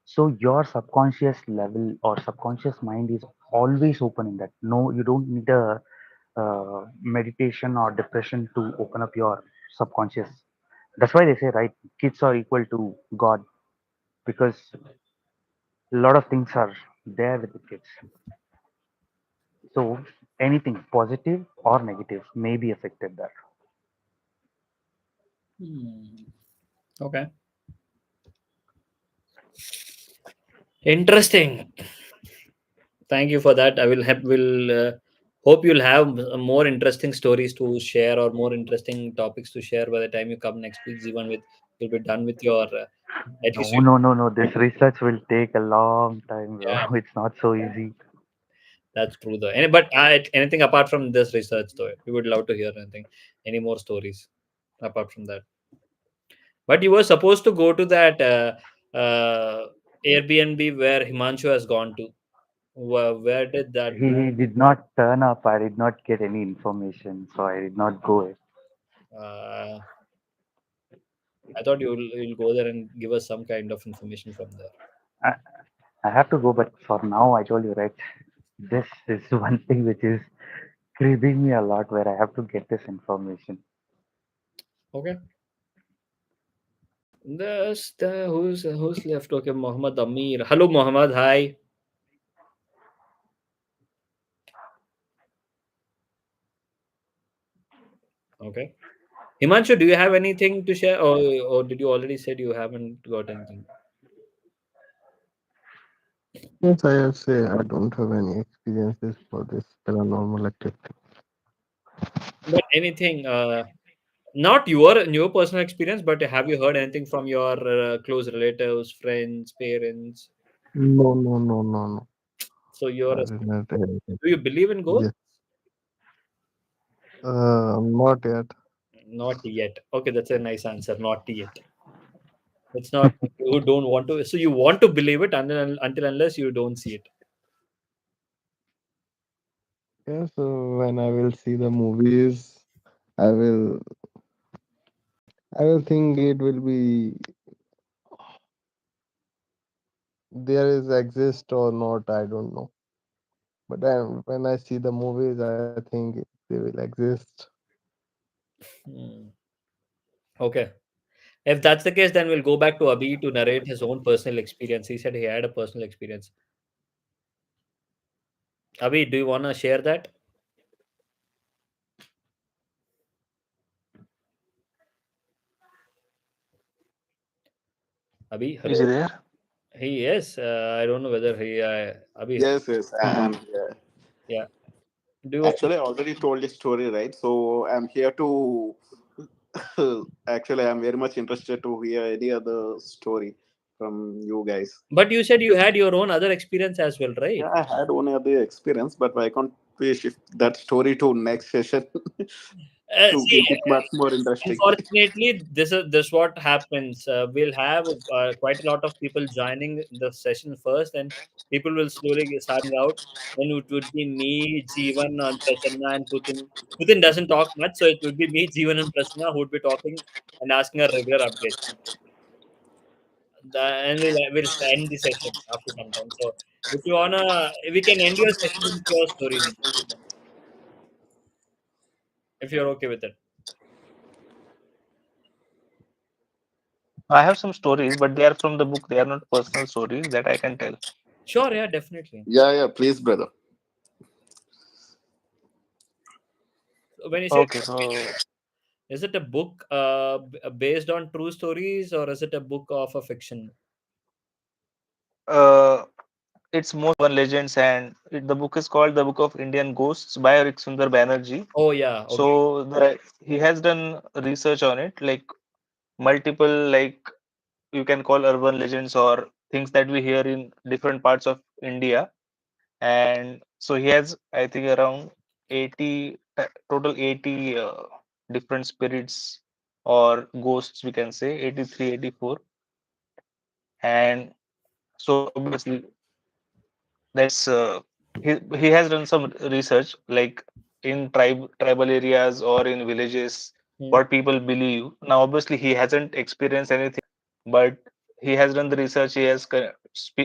So your subconscious level or subconscious mind is always open in that. No, you don't need a meditation or depression to open up your subconscious. That's why they say, right, kids are equal to God because a lot of things are there with the kids. So anything positive or negative may be affected there. Hmm. Okay. Interesting. Thank you for that. I will hope you'll have more interesting stories to share or more interesting topics to share by the time you come next week. Even with you'll be done with your at least No, no, no, no. This research will take a long time, bro. yeah, It's not so easy. that's true though. But anything apart from this research though, we would love to hear anything, any more stories apart from that. But you were supposed to go to that Airbnb where Himanshu has gone to. Where did that go? He did not turn up. I did not get any information, so I did not go. Uh, I thought you'll go there and give us some kind of information from there. I, I have to go, but for now, I told you, right? This is one thing which is creeping me a lot where I have to get this information. Okay. Who's left? Okay, Muhammad Amir. Hello, Muhammad. Hi. Okay. Himanshu, do you have anything to share, or did you already said you haven't got anything? Yes, I have say I don't have any experiences for this paranormal activity. But anything, not your personal experience, but have you heard anything from your close relatives, friends, parents? No, no, no, no, no. So I did not have anything. do you believe in ghosts? Yes. Not yet. Not yet. Okay, that's a nice answer. Not yet. It's not you don't want to. So you want to believe it until unless you don't see it. Yeah, so when I will see the movies, I will I will think it will be there is exist or not, I don't know. But then when I see the movies, I think they will exist. Hmm. Okay. If that's the case, then we'll go back to Abhi to narrate his own personal experience. He said he had a personal experience. Abhi, do you want to share that? Abhi, Is he hello. there? He is. I don't know whether he. Abhi, Yes, yes, I'm here. yeah. Do you? Actually, I already told a story, right? So I'm here to. Actually, I'm very much interested to hear any other story from you guys. But you said you had your own other experience as well, right? Yeah, I had one other experience, but I can't shift that story to next session to See, make it much more interesting. unfortunately, this what happens. We'll have quite a lot of people joining the session first, and people will slowly get starting out. Then it would be me, Jeevan, and Prasanna, and Putin. Putin doesn't talk much, so it would be me, Jeevan, and Prasanna who would be talking and asking a regular update. And we'll end the session after some time. So if you wanna, we can end your session with your story then, if you're okay with it. I have some stories, but they are from the book. They are not personal stories that I can tell. Sure, yeah, definitely. Yeah, yeah, please, brother. So when you say, Okay, so is it a book based on true stories, or is it a book of a fiction? uh, it's more urban legends, and the book is called The Book of Indian Ghosts by Rick Sundar Banerjee. Oh yeah, okay. So he has done research on it, like multiple, like you can call urban legends or things that we hear in different parts of India. And so he has, I think, around 80 total 80 different spirits or ghosts, we can say 83, 84. And so obviously that's he has done some research, like in tribal areas or in villages, Hmm. what people believe. Now obviously he hasn't experienced anything, but he has done the research. He has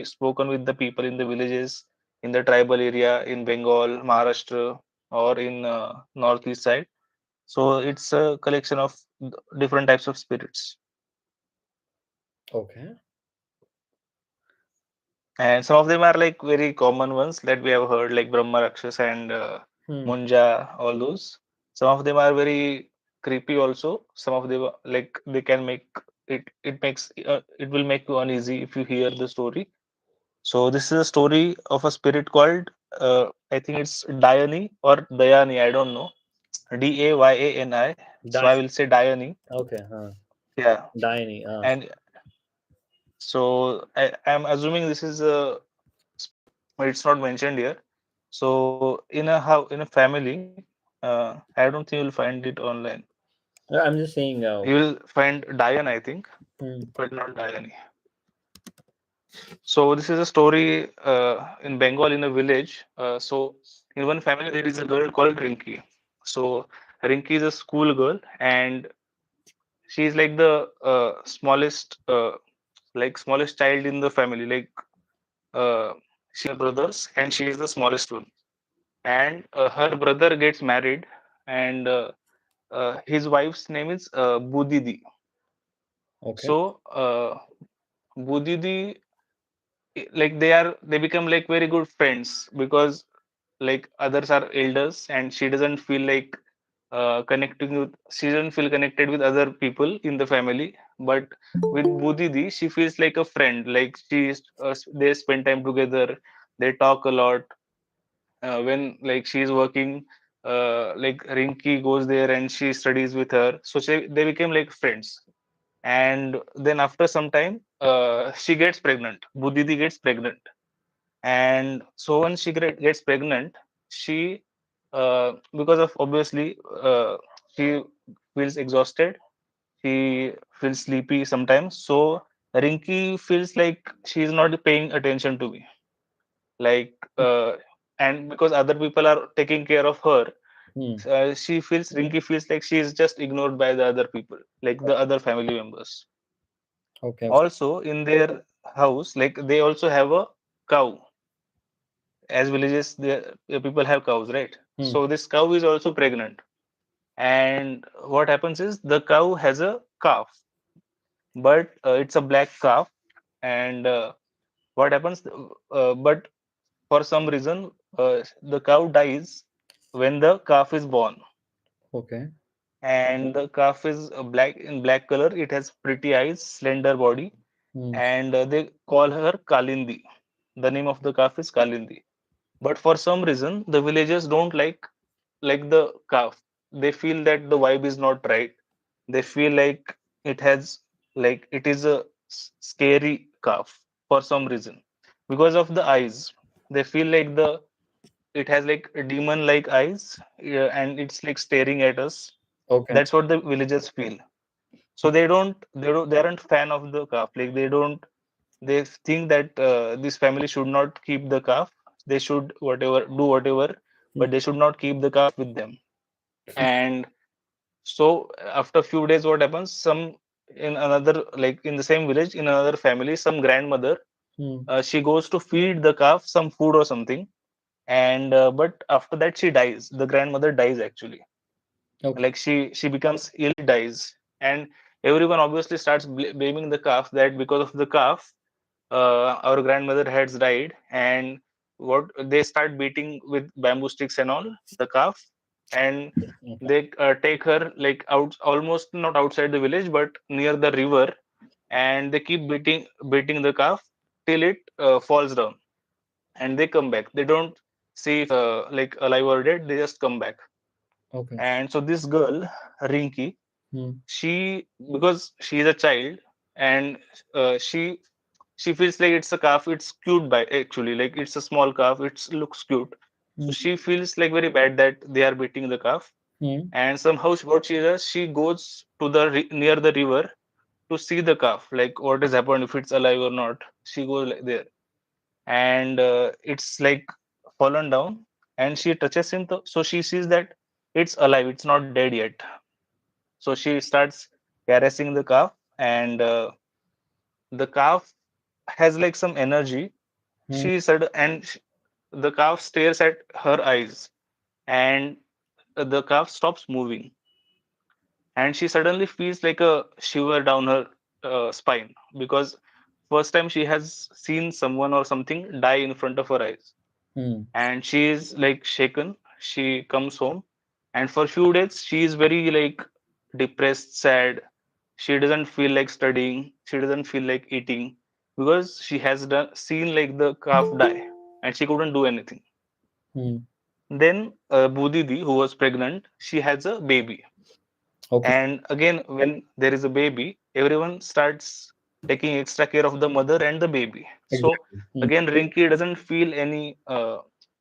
spoken with the people in the villages, in the tribal area in Bengal, Maharashtra, or in northeast side. So it's a collection of different types of spirits, Okay. and some of them are like very common ones that we have heard, like Brahma Rakshas and Hmm. Munja, all those. Some of them are very creepy also. Some of them like they can make it. It makes it will make you uneasy if you hear the story. So this is a story of a spirit called I think it's Dayani or Dayani. I don't know. Dayani. So I Die. will say Dayani. Okay. Yeah, Diany. and so I'm assuming this is a, but it's not mentioned here. So in a family, I don't think you'll find it online. I'm just saying. You will find Diane, I think, Hmm. but not Diane. So this is a story in Bengal in a village. So in one family there is a girl called Rinki. So Rinki is a school girl, and she's like the smallest child in the family. Like she has brothers, and she is the smallest one. And her brother gets married, and his wife's name is Budidi. Okay. So Budidi, like they become like very good friends, because like others are elders, and she doesn't feel like she doesn't feel connected with other people in the family. But with Budidi, she feels like a friend. Like they spend time together, they talk a lot. When like she's working, like Rinky goes there and she studies with her, so they became like friends. And then after some time, she gets pregnant. Budidi gets pregnant, and so when she gets pregnant, she because of obviously she feels exhausted, she feels sleepy sometimes. So Rinky feels like she's not paying attention to me, like and because other people are taking care of her, Hmm. Rinky feels like she is just ignored by the other people, like the other family members. Okay. Also in their house, like they also have a cow. As villages, the people have cows, right? Hmm. So this cow is also pregnant, and what happens is the cow has a calf, but it's a black calf. And what happens, but for some reason, the cow dies when the calf is born. Okay. And the calf is black color, it has pretty eyes, slender body. Hmm. And they call her Kalindi. The name of the calf is Kalindi. But for some reason, the villagers don't like the calf. They feel that the vibe is not right. They feel like it has like it is a scary calf for some reason, because of the eyes. They feel like the it has like demon like eyes, yeah, and it's like staring at us. Okay. That's what the villagers feel. So they aren't fan of the calf. Like they think that this family should not keep the calf. They should whatever, Hmm. but they should not keep the calf with them. And so after a few days, what happens? Some in another, like in the same village, in another family, some grandmother, Hmm. she goes to feed the calf some food or something. And but after that she dies. The grandmother dies actually. Okay. Like she becomes ill, dies. And everyone obviously starts blaming the calf, that because of the calf our grandmother has died. And what they start beating with bamboo sticks and all the calf. And Okay. they take her like out, almost not outside the village but near the river. And they keep beating the calf till it falls down. And they come back. They don't see if like alive or dead, they just come back. Okay. And so this girl, Rinky, Hmm. she, because she is a child, and she feels like it's a calf, it's cute by actually, like it's a small calf, it looks cute. So Hmm. she feels like very bad that they are beating the calf. Hmm. And somehow what she does, she goes to the near the river to see the calf, like what has happened, if it's alive or not. She goes like there, and it's like fallen down. And she touches him, so she sees that it's alive, it's not dead yet. So she starts caressing the calf. And the calf has like some energy. Hmm. The calf stares at her eyes. And the calf stops moving. And she suddenly feels like a shiver down her spine, because first time she has seen someone or something die in front of her eyes. Hmm. And she is like shaken. She comes home, and for few days she is very like depressed, sad. She doesn't feel like studying, she doesn't feel like eating, because she has seen like the calf die, and she couldn't do anything. Hmm. Then Budidi, who was pregnant, she has a baby. Okay. And again, when there is a baby, everyone starts taking extra care of the mother and the baby. So Exactly. Hmm. again, Rinky doesn't feel any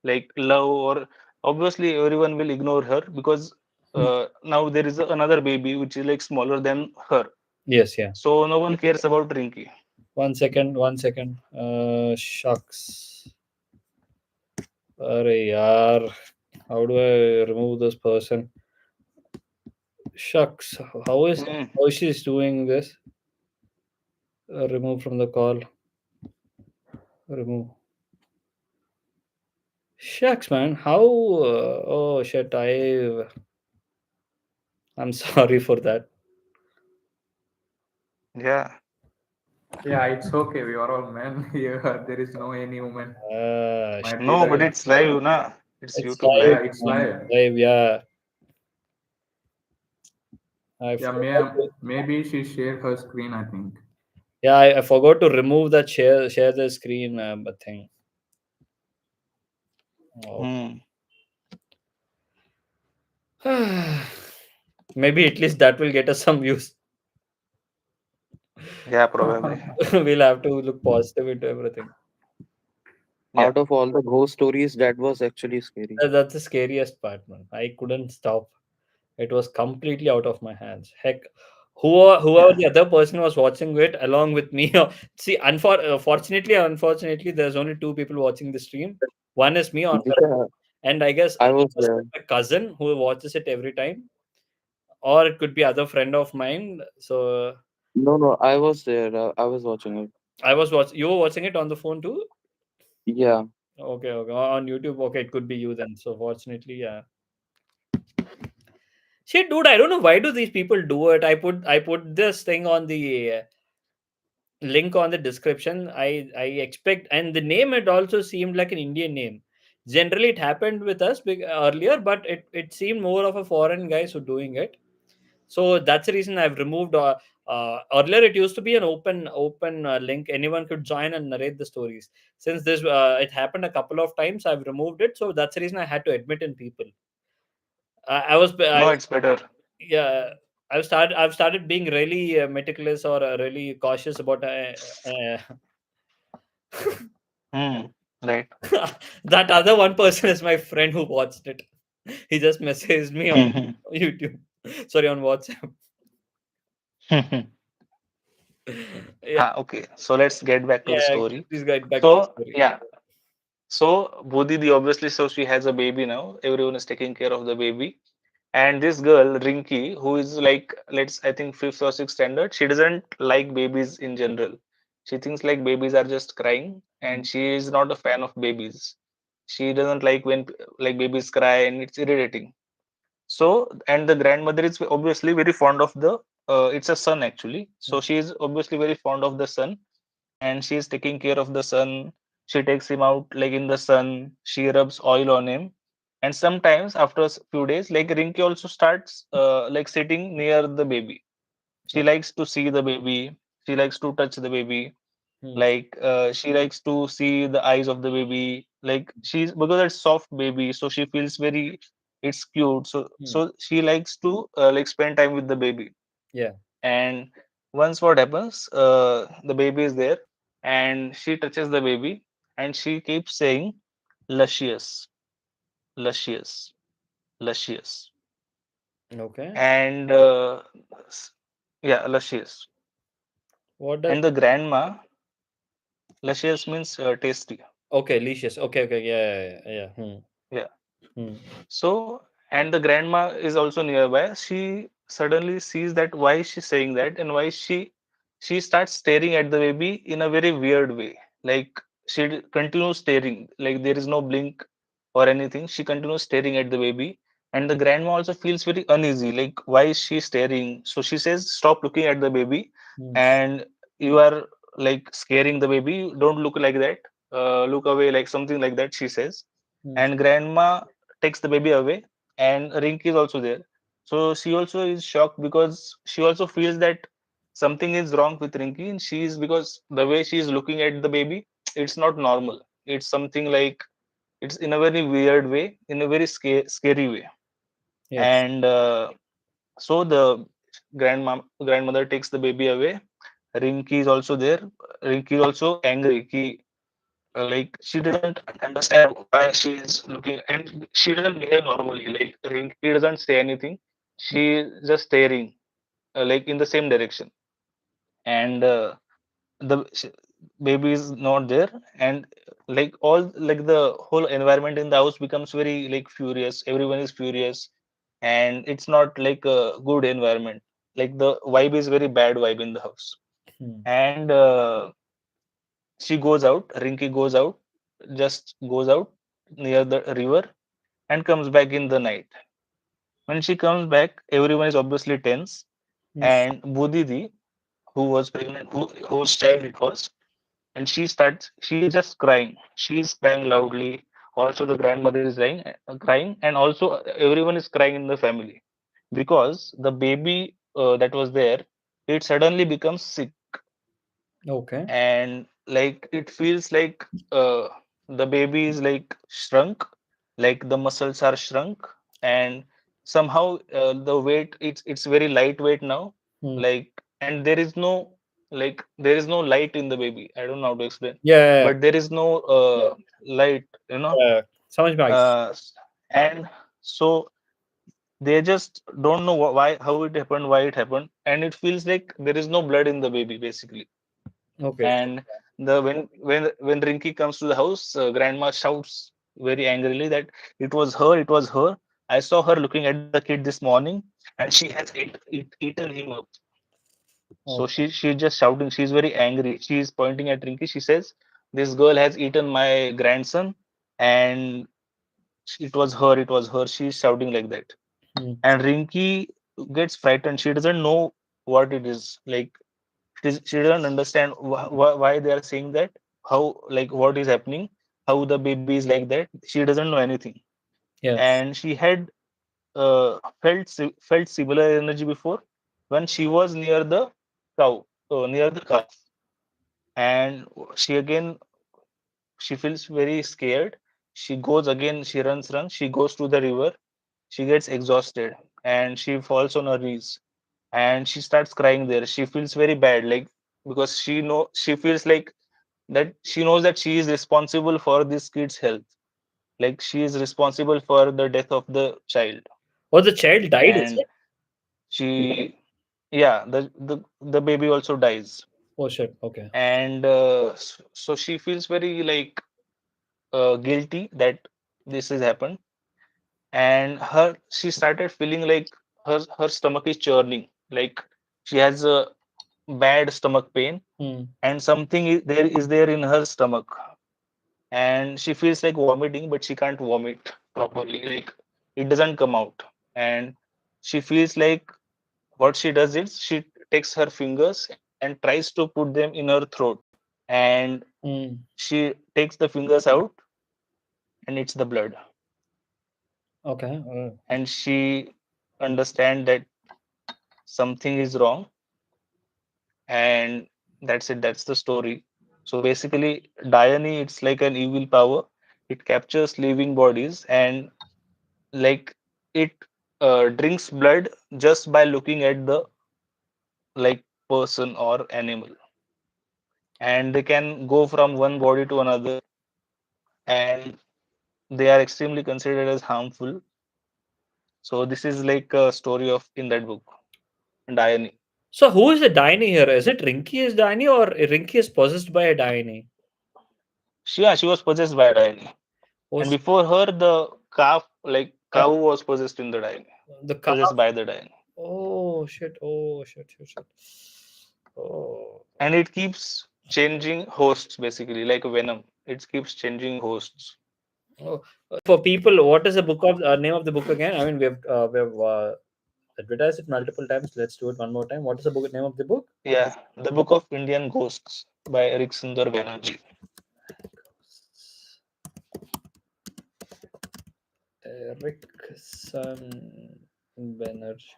like love, or obviously everyone will ignore her, because Hmm. now there is another baby which is like smaller than her. Yes. Yeah. So no one cares about Rinky. 1 second. 1 second. Shucks. Arey yaar. How do I remove this person? Shucks. Hmm. How she's doing this? Remove from the call. Remove. Shucks, man. How? Oh shit! I'm sorry for that. Yeah. Yeah, it's okay. We are all men here. There is no any woman. Might be No, but the it's live, na. It's it's YouTube live, yeah, live. it's man. live. Live, yeah. I Yeah, forgot to, maybe she shared her screen, I think. yeah, I forgot to remove that share the screen thing. Oh. Hmm. Maybe at least that will get us some views. Yeah, probably. We'll have to look positive into everything. Yeah. Out of all the ghost stories, that was actually scary. That's the scariest part, man. I couldn't stop. It was completely out of my hands. Heck, whoever Yeah. the other person was watching it along with me. See, unfortunately, there's only two people watching the stream. One is me on, Yeah, and I guess I was was there. my cousin who watches it every time, or it could be other friend of mine. So No, no, I was there. I was watching it. You were watching it on the phone too. Yeah. Okay, okay, on YouTube. Okay, it could be you then. So fortunately, yeah. Shit, dude, I don't know why do these people do it. I put this thing on the link on the description. I expect, and the name it also seemed like an Indian name. Generally, it happened with us earlier, but it seemed more of a foreign guys who doing it. So that's the reason I've removed. Earlier, it used to be an open link. Anyone could join and narrate the stories. Since this it happened a couple of times, I've removed it. So that's the reason I had to admit in people. I No, it's better. yeah, I've started being really meticulous or really cautious about Hmm. Right. that other one person is my friend who watched it. He just messaged me on YouTube, sorry, on WhatsApp. Yeah, Okay. So let's get back to the yeah, story. please get back to the So story. yeah. So Bodhidi obviously, so she has a baby now. Everyone is taking care of the baby. And this girl, Rinky, who is like, I think fifth or sixth standard, she doesn't like babies in general. She thinks like babies are just crying, and she is not a fan of babies. She doesn't like when like babies cry, and it's irritating. So, and the grandmother is obviously very fond of the. It's a son actually. So she is obviously very fond of the son, and she is taking care of the son. She takes him out like in the sun. She rubs oil on him, and sometimes after few days, like Rinky also starts like sitting near the baby. She likes to see the baby. She likes to touch the baby. Hmm. Like she likes to see the eyes of the baby. Like she's because it's soft baby, so she feels very it's cute. So she likes to like spend time with the baby. Yeah. And once what happens, the baby is there, and she touches the baby, and she keeps saying, "Luscious, luscious, luscious," Okay. and s- yeah, luscious. What does? And the grandma, luscious means tasty. Okay, Licious. Okay, okay, yeah, yeah, yeah. Yeah. Hmm. So, and the grandma is also nearby. She suddenly sees that why is she saying that, and why she starts staring at the baby in a very weird way. Like continues staring, like there is no blink or anything. She continues staring at the baby, and the grandma also feels very uneasy. Like why is she staring? So she says, "Stop looking at the baby, Hmm. and you are like scaring the baby. Don't look like that. Look away, like something like that." She says, Hmm. and grandma takes the baby away, and Rinky is also there. So she also is shocked because she also feels that something is wrong with Rinky, and she is because the way she is looking at the baby, it's not normal. It's something like it's in a very weird way, in a very scary way. Yes. And so the grandmother takes the baby away. Rinky is also there. Rinky is also angry. Like she didn't understand why she is looking, and she doesn't behave normally. Like Rinky doesn't say anything. She is just staring, like in the same direction, and the baby is not there, and like all like the whole environment in the house becomes very like furious. Everyone is furious, and it's not like a good environment. Like the vibe is very bad vibe in the house. Hmm. And she goes out. Rinky goes out, just goes out near the river and comes back in the night. When she comes back, everyone is obviously tense. Hmm. And Budidi, who was pregnant, whose child it was, and she is just crying. She is crying loudly. Also, the grandmother is crying, and also everyone is crying in the family because the baby that was there, it suddenly becomes sick, Okay. and like it feels like the baby is like shrunk, like the muscles are shrunk, and somehow the weight it's very lightweight now, Hmm. like, and there is no light in the baby. I don't know how to explain, Yeah. but there is no light, you know. Yeah. समझ में आ गया. uh, and so they just don't know why, how it happened, why it happened, and it feels like there is no blood in the baby basically. Okay. And the when Rinky comes to the house, grandma shouts very angrily that it was her, it was her. I saw her looking at the kid this morning, and she has eaten him up. So Okay. she's just shouting. She's very angry. She's pointing at Rinky. She says, "This girl has eaten my grandson, and it was her. It was her." She's shouting like that, Hmm. and Rinky gets frightened. She doesn't know what it is. Like she doesn't understand why they are saying that, how, like, what is happening, how the baby is like that. She doesn't know anything, Yes. and she had felt similar energy before when she was near the near the calf, and she feels very scared. She goes again. She runs. She goes to the river. She gets exhausted, and she falls on her knees, and she starts crying there. She feels very bad, like, because she feels like that she knows that she is responsible for this kid's health, like she is responsible for the death of the child. Oh, the child died, is And it? she yeah, the baby also dies. Oh shit. Okay. And so she feels very like guilty that this has happened, and she started feeling like her stomach is churning, like she has a bad stomach pain, Hmm. and something is there in her stomach, and she feels like vomiting, but she can't vomit properly, like it doesn't come out. And she feels like what she does is she takes her fingers and tries to put them in her throat, and Hmm. she takes the fingers out, and it's the blood, Okay. and she understand that something is wrong, and that's it. That's the story. So basically, Dione, it's like an evil power. It captures living bodies, and like it drinks blood just by looking at the like person or animal, and they can go from one body to another, and they are extremely considered as harmful. So this is like a story of in that book, Dione. So who is the Diony here? Is it Rinky is Diony or Rinky is possessed by a Diony? She was possessed by Dione, Oh, and before her the calf, like uh, cow, was possessed in the Dione, the calf. possessed by the Dione. Oh shit. Oh shit. Shit. Shit. Oh. And it keeps changing hosts basically, like venom. It keeps changing hosts. Oh. For people, what is the book of name of the book again? I mean, we have advertised it multiple times. Let's do it one more time. What is the book name of the book? Yeah, the Book of Indian Ghosts by Eric Sundar Banerjee. Erickson Banerjee.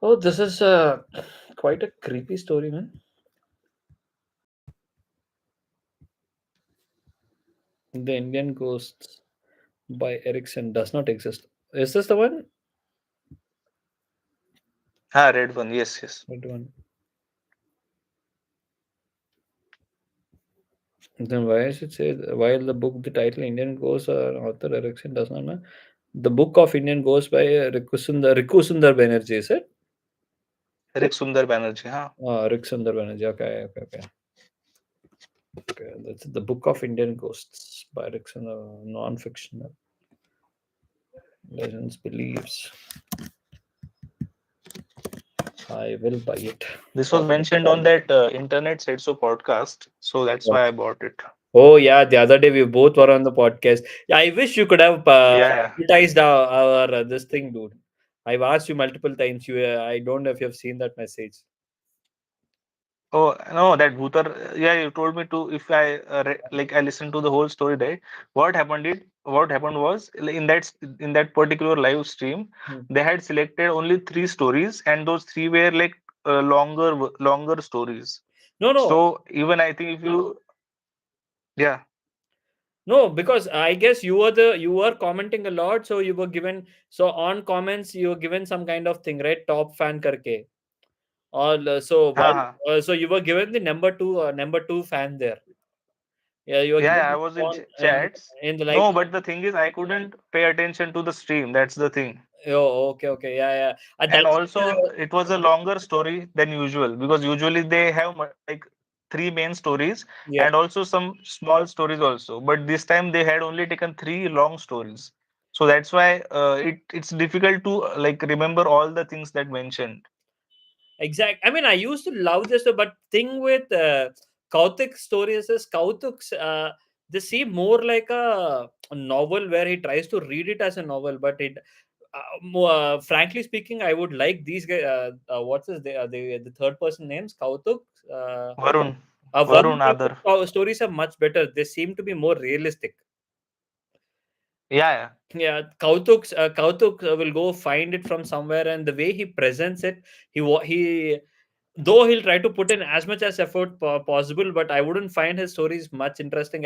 Oh, this is quite a creepy story, man. The Indian Ghosts by Erickson does not exist. Is this the one? Red one. Yes, yes. That one. Then why is it say while the book, the title Indian Ghosts, author Erickson does not know? The Book of Indian Ghosts by Riku Sundar Banerjee, is it? Eric Sundar Banerjee. Huh? Rick Sundar Banerjee. Okay, okay, okay. Okay, that's the Book of Indian Ghosts by Rickson, non-fictional legends, beliefs. I will buy it. This was mentioned on that Internet Said So podcast, so that's why I bought it. Oh yeah, the other day we both were on the podcast. Yeah, I wish you could have Yeah. advertised our this thing, dude. I've asked you multiple times. You, I don't know if you have seen that message. Oh no, that Bhutar. Yeah, you told me to if I like I listened to the whole story. Right, what happened was in that particular live stream, Hmm. they had selected only three stories, and those three were like longer stories. No, no, So even I think if you yeah no, because I guess you were commenting a lot, so you were given so on comments you were given some kind of thing, right? Top fan karke. Or so ha one, ha so you were given the number two fan there. Yeah, you were yeah, given yeah, I it was in on chats. in the like. No, but the thing is, I couldn't pay attention to the stream. That's the thing. Oh, okay, okay, yeah, yeah. And That's also it was a longer story than usual because usually they have like three main stories yeah. and also some small stories also, but this time they had only taken three long stories, so that's why it's difficult to like remember all the things that mentioned. Exact. I mean, I used to love this, but thing with Kautik stories is Kautuk's. They seem more like a novel where he tries to read it as a novel, but it. Frankly speaking, I would like these guys. What's his? The third person names Kautuk. Uh, Varun. Varun Varun Adar. stories are much better. They seem to be more realistic. Yeah, yeah. Yeah, Kautuk will go find it from somewhere, and the way he presents it, he though he'll try to put in as much as effort possible, but I wouldn't find his stories much interesting.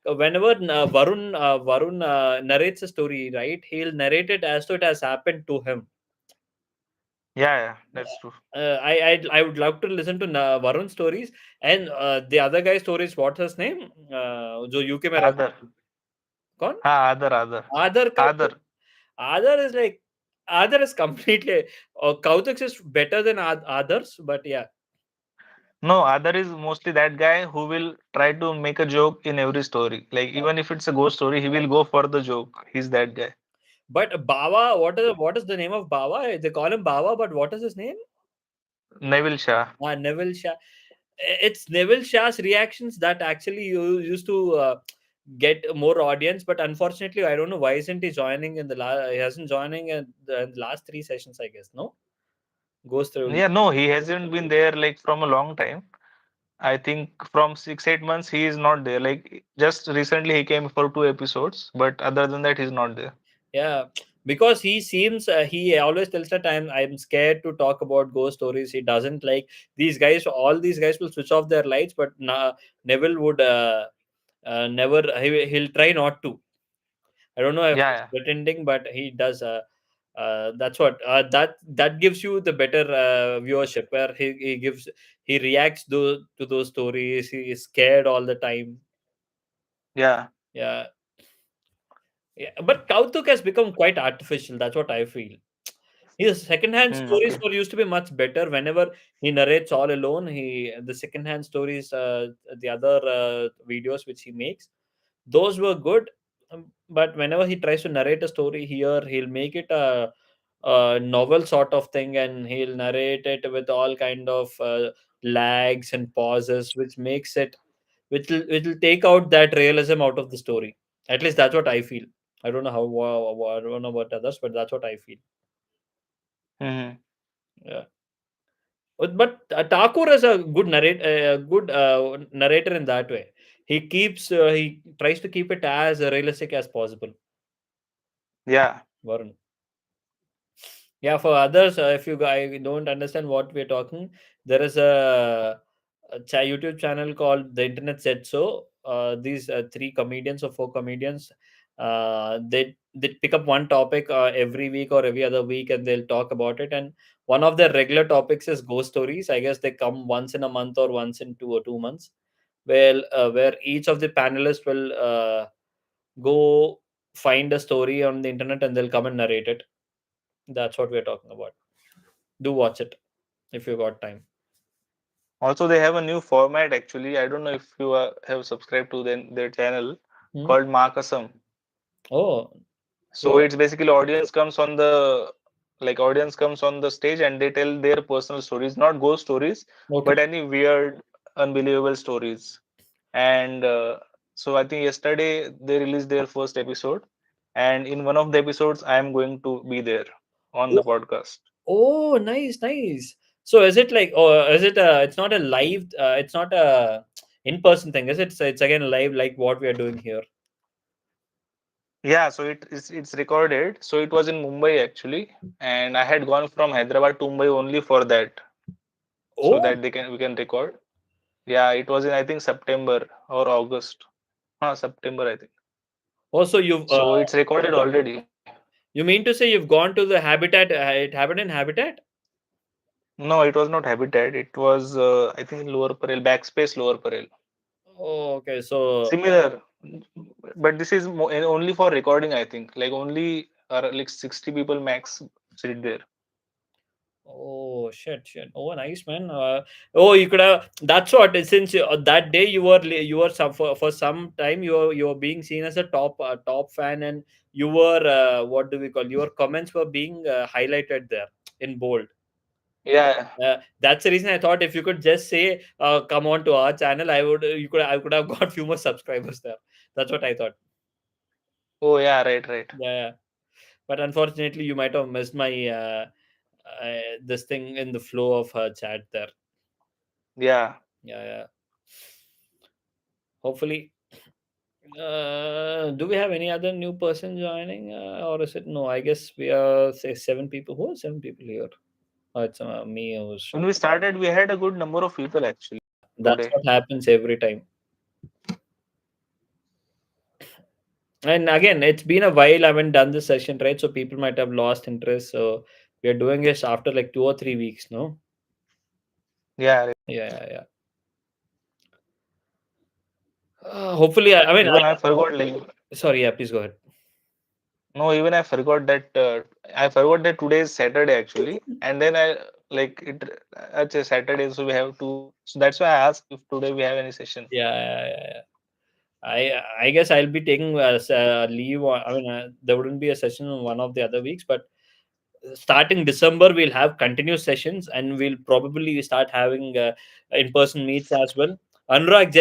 Whenever Varun narrates a story, right, he'll narrate it as though it has happened to him. Yeah, yeah, that's true. I would love to listen to Varun stories and the other guy's stories. What's his name? जो UK में रहता Adar. है. कौन? Adar. Other Adar. Other is like Other is completely Kautuk is better than others, but yeah. No, Adar is mostly that guy who will try to make a joke in every story. Like even if it's a ghost story, he will go for the joke. He's that guy. But Bawa, what is the name of Bawa? They call him Bawa, but what is his name? Neville Shah. Neville Shah. It's Neville Shah's reactions that actually you used to get more audience, but unfortunately, I don't know why isn't he joining in the last. He hasn't joining in the last three sessions, I guess. No, goes through. Yeah, no, he hasn't been there like from a long time. I think from 6 8 months he is not there. Like just recently he came for 2 episodes, but other than that he's not there. Yeah, because he seems he always tells that I'm scared to talk about ghost stories. He doesn't like these guys. All these guys will switch off their lights, but Neville would never. He'll try not to. I don't know if Yeah, he's yeah. pretending, but he does. That's what that gives you the better viewership where he reacts to those stories. He is scared all the time. Yeah. Yeah, yeah. But Kautuk has become quite artificial. That's what I feel. His secondhand stories Okay. were used to be much better. Whenever he narrates all alone, the secondhand stories, the other videos which he makes, those were good. But whenever he tries to narrate a story here, he'll make it a novel sort of thing, and he'll narrate it with all kind of lags and pauses, which will take out that realism out of the story. At least that's what I feel. I don't know I don't know about others, but that's what I feel. Hmm. Yeah. But Thakur is a good narrator in that way. He tries to keep it as realistic as possible. Yeah. Varun. Yeah, for others, if you guys don't understand what we're talking, there is a YouTube channel called The Internet Said So. These three comedians or four comedians, they pick up one topic every week or every other week, and they'll talk about it. And one of their regular topics is ghost stories. I guess they come once in a month or once in 2 or 2 months. Where each of the panelists will go find a story on the internet and they'll come and narrate it. That's what we're talking about. Do watch it if you got time. Also, they have a new format actually. I don't know if you have subscribed to their channel Hmm? called Markasam. Oh, So it's basically audience comes on the stage and they tell their personal stories, not ghost stories, okay. but any weird, unbelievable stories. And so I think yesterday they released their first episode, and in one of the episodes, I am going to be there on the podcast. Oh, nice, nice. So is it like, or is it it's not a live, it's not a in-person thing, is it? So it's again live like what we are doing here. Yeah, so it's recorded. So it was in Mumbai actually, and I had gone from Hyderabad to Mumbai only for that, so Oh, that we can record. Yeah, it was in I think September or August. September I think. also you've So it's recorded already. you mean to say you've gone to the Habitat, it happened in Habitat? No, it was not Habitat. It was I think Lower Parel, Backspace Lower Parel. Oh, okay. So, Similar, but this is only for recording. I think like only like 60 people max sit there. oh shit, shit. Oh, nice man. Oh, you could have. That's what. Since that day you were some for some time you were being seen as a top fan, and you were what do we call, your comments were being highlighted there in bold. Yeah. That's the reason I thought if you could just say, "Come on to our channel," I could have got few more subscribers there. That's what I thought. Oh yeah. Right. Right. Yeah, but unfortunately, you might have missed my this thing in the flow of her chat there. Yeah. Yeah, yeah. Hopefully, do we have any other new person joining, or is it no? I guess we are say seven people. Who are seven people here? Oh, it's me who's When showing. we started, we had a good number of people actually That's today. what happens every time. And again, it's been a while. I haven't done this session, right? So people might have lost interest. So we are doing this after like 2 or 3 weeks, no? Yeah. Yeah, yeah, yeah. Hopefully, I mean, Even I forgot like sorry, yeah, please go ahead. no, even I forgot that today is Saturday actually, and then I like it's a Saturday, so we have to. So that's why I asked if today we have any session. Yeah, yeah, yeah, yeah. I guess I'll be taking leave. I mean, there wouldn't be a session on one of the other weeks, but starting December, we'll have continuous sessions, and we'll probably start having in-person meets as well. Anurag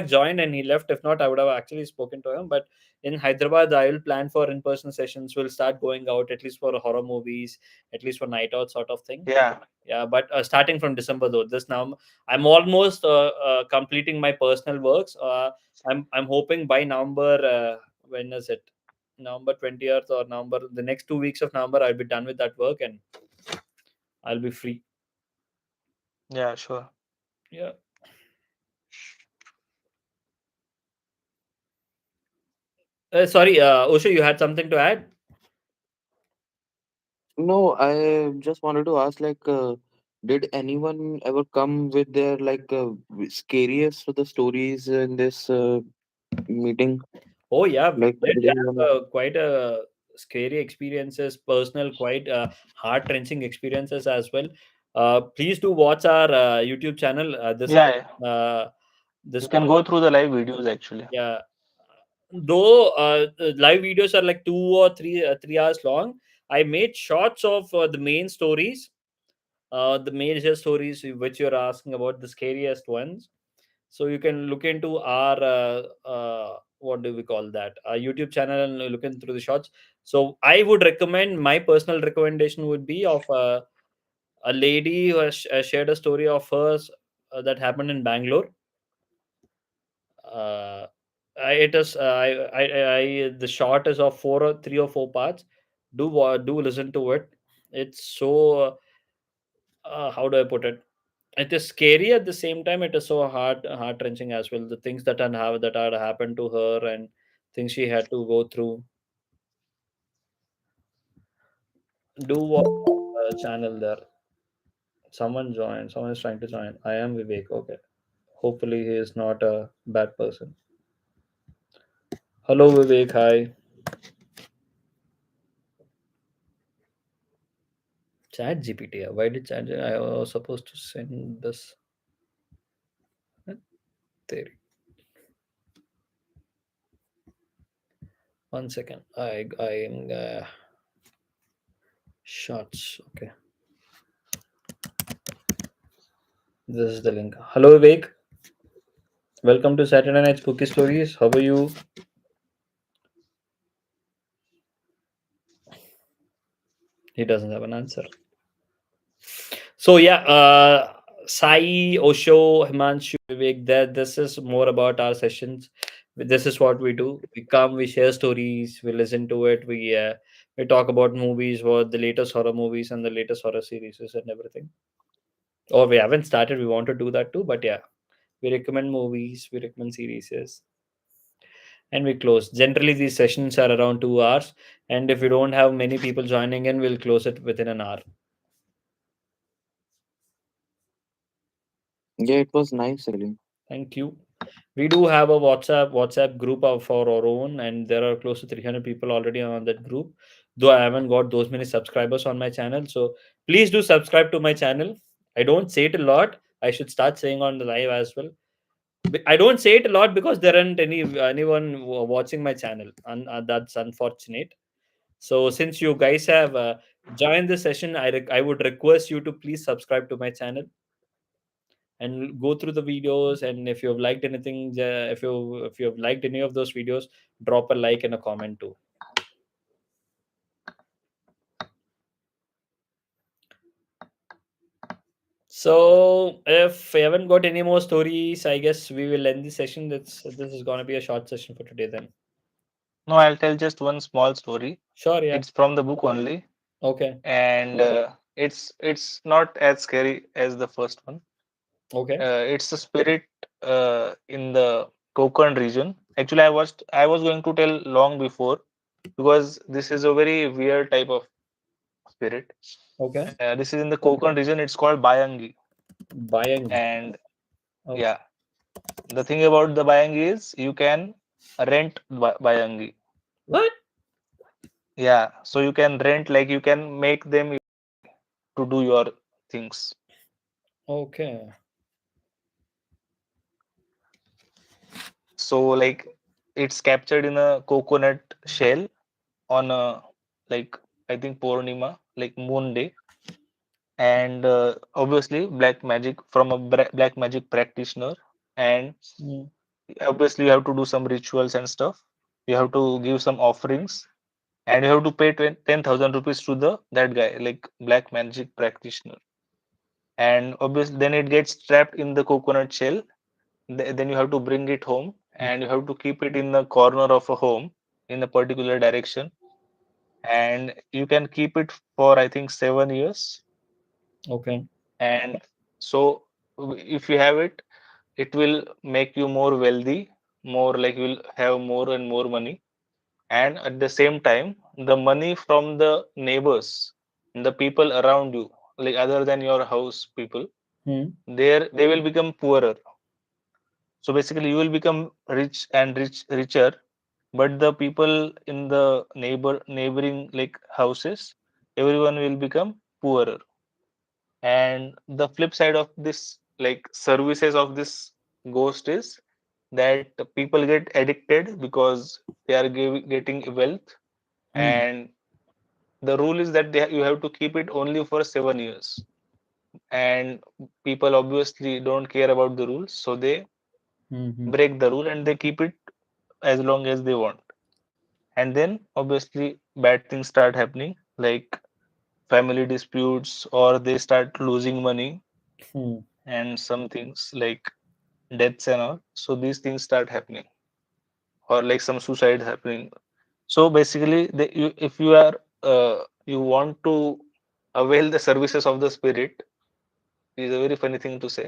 joined and he left. If not, I would have actually spoken to him. But in Hyderabad, I will plan for in-person sessions. We'll start going out at least for horror movies, at least for night out sort of thing. Yeah. Yeah, but starting from December though, this now I'm almost completing my personal works. I'm hoping by November. When is it? November 20th or November, the next 2 weeks of November, I'll be done with that work and I'll be free. Yeah. Sure. Yeah. Sorry, Osha, you had something to add? No, I just wanted to ask, like, did anyone ever come with their like scariest of the stories in this meeting? Oh yeah, we Like, did did have anyone? quite a scary experiences, personal, quite heart wrenching experiences as well. Please do watch our YouTube channel. Yeah. Yeah. This You can call, go through the live videos actually. yeah. Though live videos are like 2 or 3 hours long, I made shots of the main stories, the major stories which you're asking about, the scariest ones. So you can look into our what do we call that, our YouTube channel, and look in through the shots. So I would recommend, my personal recommendation would be of a lady who has shared a story of hers that happened in Bangalore. uh, it is the short is of 3 or 4 parts. Do listen to it. It's so how do I put it, it is scary. At the same time, it is so heart wrenching as well, the things that had happened to her and things she had to go through. Do watch channel there. Someone is trying to join. I am Vivek. Okay, hopefully he is not a bad person. Hello Vivek, hi. Chat GPT, why did chat I was supposed to send this? theory. One second. I am shots. Okay. This is the link. Hello, Vivek. Welcome to Saturday Night Spooky Stories. How are you? He doesn't have an answer. So yeah, Sai, Osho, Himanshu, Vivek. That this is more about our sessions. This is what we do. We come, we share stories, we listen to it, we talk about movies, what the latest horror movies and the latest horror series and everything. Or we haven't started. We want to do that too, but yeah, we recommend movies, we recommend series, and we close. Generally, these sessions are around 2 hours, and if we don't have many people joining in, we'll close it within an hour. Yeah, it was nice actually. Thank you. We do have a WhatsApp group of our own, and there are close to 300 people already on that group. Though I haven't got those many subscribers on my channel, so please do subscribe to my channel. I don't say it a lot. I should start saying on the live as well. I don't say it a lot because there aren't anyone watching my channel, and that's unfortunate. So since you guys have joined the session, I would request you to please subscribe to my channel and go through the videos. And if you have liked anything, if you have liked any of those videos, drop a like and a comment too. So if we haven't got any more stories, I guess we will end the session. This is gonna be a short session for today then. No, I'll tell just one small story. Sure, yeah. It's from the book only, Okay. and it's not as scary as the first one. Okay. It's a spirit in the Konkan region. Actually, I was going to tell long before, because this is a very weird type of spirit. Okay. This is in the Konkan region. It's called Bayangi, Buying. and Okay. yeah, the thing about the Bayangi is you can rent Bayangi. What? Yeah, so you can rent, like you can make them to do your things. Okay. So like it's captured in a coconut shell on a, like, I think Purnima, like moon day, and obviously black magic from a black magic practitioner, and Mm. obviously you have to do some rituals and stuff. You have to give some offerings, and you have to pay 10,000 rupees to the that guy, like black magic practitioner. And obviously then it gets trapped in the coconut shell. Then you have to bring it home, and you have to keep it in the corner of a home in a particular direction, and you can keep it for, I think, 7 years. Okay. And so if you have it, it will make you more wealthy, more like you will have more and more money. And at the same time, the money from the neighbors, the people around you, like other than your house people, Hmm. they will become poorer. So basically you will become rich and richer, but the people in the neighboring like houses, everyone will become poorer. And the flip side of this, like services of this ghost, is that people get addicted because they are getting wealth. Hmm. And the rule is that you have to keep it only for 7 years. And people obviously don't care about the rules, so they Hmm. break the rule and they keep it as long as they want. And then obviously bad things start happening, like family disputes, or they start losing money, Hmm. and some things like deaths and all. So these things start happening, or like some suicide happening. So basically, if you are you want to avail the services of the spirit, is a very funny thing to say.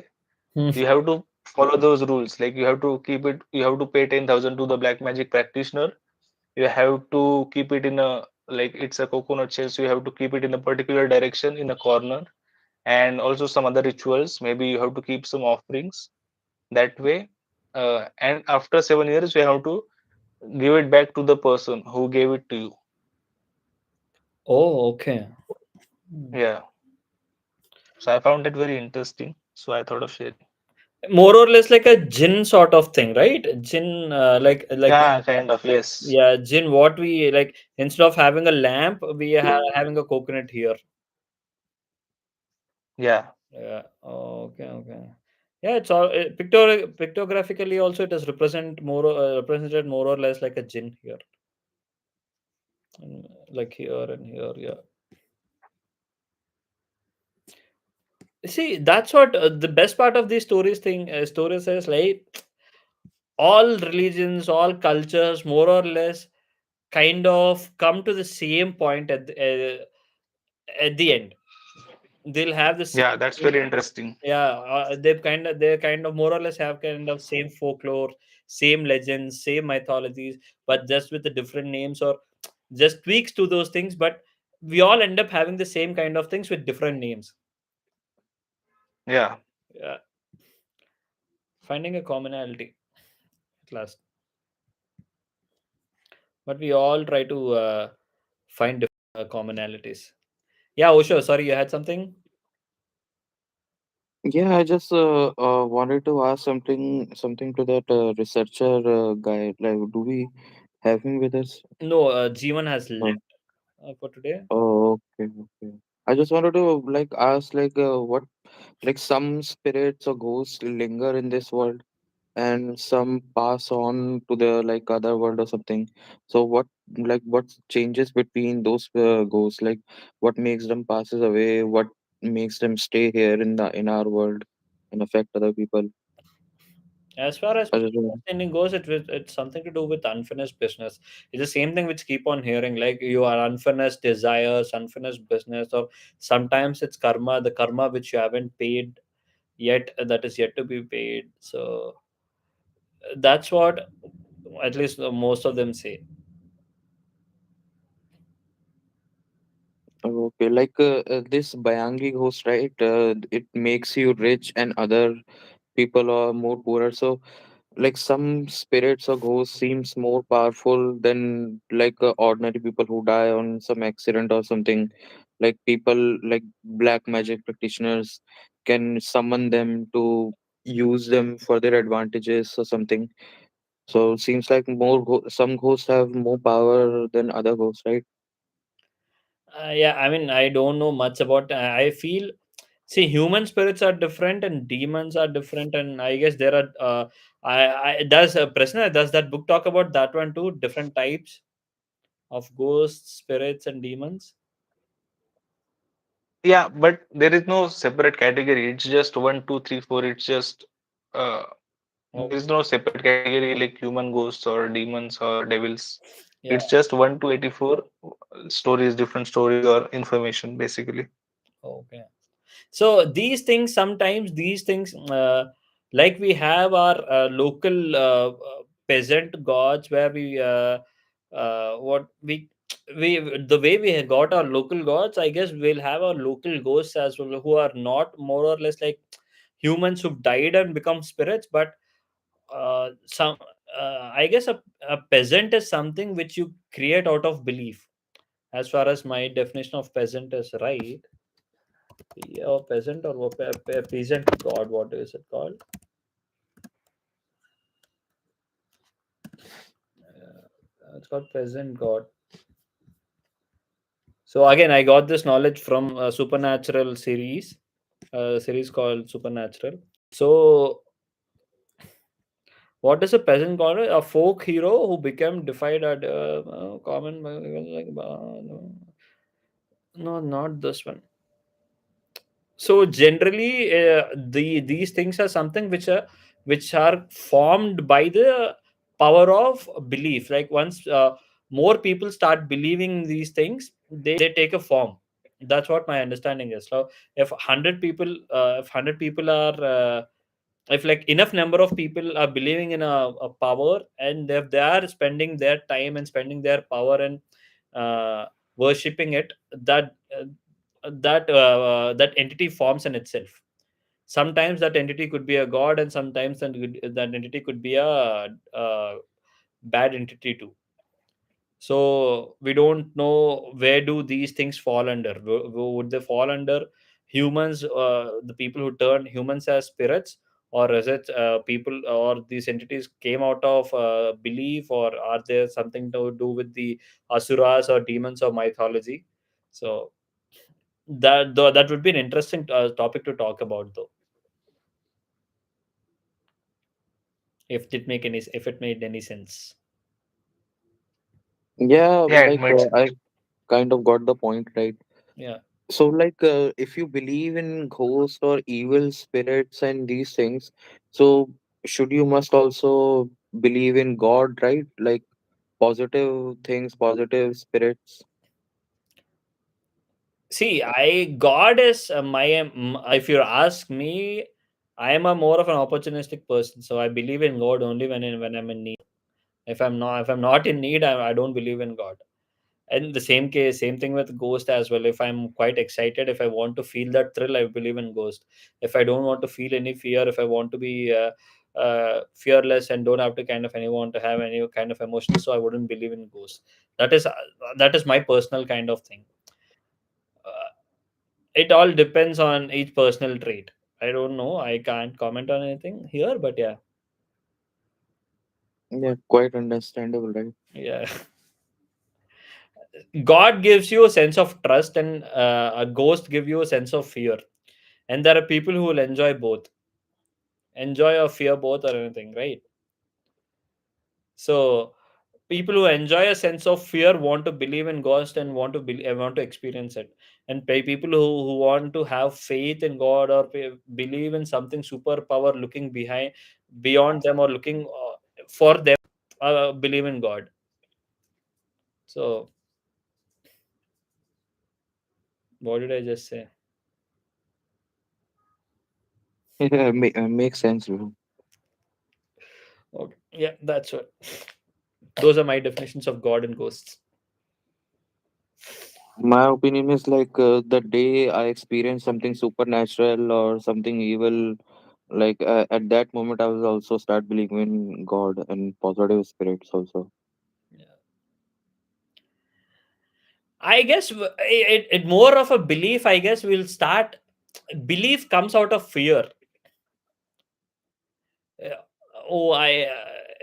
Hmm. You have to follow those rules. Like you have to keep it. You have to pay 10,000 to the black magic practitioner. You have to keep it in a, like it's a coconut shell, so you have to keep it in a particular direction in a corner. And also some other rituals. Maybe you have to keep some offerings that way. And after 7 years, you have to give it back to the person who gave it to you. Oh, okay. Hmm. Yeah. So I found it very interesting. So I thought of sharing. more or less like a jinn sort of thing, right? Jinn, like Yeah, kind of. Yes. yeah, jinn. What we like, instead of having a lamp, we are having a coconut here. Yeah. Yeah. Okay. Okay. Yeah, it's all pictographically also it is represented more or less like a jinn here, like here and here. Yeah. See, that's what the best part of these stories is like all religions, all cultures, more or less, kind of come to the same point at the end. They'll have the same. Yeah, that's very interesting. Yeah, they kind of more or less have kind of same folklore, same legends, same mythologies, but just with the different names or just tweaks to those things. But we all end up having the same kind of things with different names. Yeah. Yeah, finding a commonality at last. But we all try to find commonalities. Yeah, Osho, sorry, you had something? Yeah, I just wanted to ask something to that researcher guy. Like, do we have him with us? No, Jeevan has Oh, left for today. oh, okay, okay. I just wanted to like ask like what like some spirits or ghosts linger in this world and some pass on to the like other world or something. So what changes between those ghosts? Like what makes them passes away? What makes them stay here in the in our world and affect other people? As far as I my just want- understanding goes, it's something to do with unfinished business. It's the same thing which keep on hearing, like you are unfinished desires, unfinished business, or sometimes it's karma, the karma which you haven't paid yet, that is yet to be paid. So that's what at least most of them say. Okay, like this Bayangi ghost, right? It makes you rich and other people are more poorer. So like some spirits or ghosts seems more powerful than like ordinary people who die on some accident or something. Like people like black magic practitioners can summon them to use them for their advantages or something. So seems like some ghosts have more power than other ghosts, right? Yeah, I mean, I don't know much about. I feel, see, human spirits are different and demons are different, and I guess there are. Does Prasna, does that book talk about that one too? Different types of ghosts, spirits, and demons. Yeah, but there is no separate category. It's just one, two, three, four. It's just uh, Oh, there is no separate category like human ghosts or demons or devils. yeah. It's just 1 to 84 stories, different stories or information basically. Okay. So these things, like we have our local peasant gods, where what we the way we have got our local gods, I guess we'll have our local ghosts as well, who are not more or less like humans who've died and become spirits, but some I guess a peasant is something which you create out of belief. As far as my definition of peasant is right, yeah, or peasant or peasant god, what is it called? It's called peasant god. So again, I got this knowledge from a Supernatural series, a series called Supernatural. So what is a peasant god? A folk hero who became defied at common, like no, not this one. So generally these things are something which are formed by the power of belief. Like once more people start believing these things, they take a form. That's what my understanding is. So if 100 people are if like enough number of people are believing in a power, and if they are spending their time and spending their power and worshipping it, that entity forms in itself. Sometimes that entity could be a god, and sometimes that entity could be a bad entity too. So we don't know where do these things fall under. Would they fall under humans, the people who turn humans as spirits, or is it people or these entities came out of belief, or are there something to do with the asuras or demons or mythology? So that would be an interesting topic to talk about, though, if it made any sense. Yeah, Yeah, it makes sense. I kind of got the point, right? Yeah. So, if you believe in ghosts or evil spirits and these things, so should you must also believe in God, right? Like positive things, positive spirits. See, I God is if you ask me, I am a more of an opportunistic person, so I believe in God only when I'm in need. If I'm not in need, I don't believe in God. And the same case, same thing with ghost as well. If I'm quite excited, if I want to feel that thrill, I believe in ghost. If I don't want to feel any fear, if I want to be fearless and don't have to kind of anyone to have any kind of emotion, so I wouldn't believe in ghost. That is my personal kind of thing. It all depends on each personal trait. I don't know, I can't comment on anything here, but yeah. Yeah, quite understandable, right? Yeah. God gives you a sense of trust, and a ghost give you a sense of fear. And there are people who will enjoy or fear both or anything, right? So people who enjoy a sense of fear want to believe in ghost and want to experience it. And people who want to have faith in God, or believe in something superpower looking beyond them, or looking for them, believe in God. So what did I just say? Yeah, makes sense, bro. Okay, yeah, that's what. Those are my definitions of God and ghosts. My opinion is the day I experience something supernatural or something evil, at that moment I will also start believing in God and positive spirits also. Yeah. I guess it more of a belief. I guess we'll start. Belief comes out of fear. Uh, oh,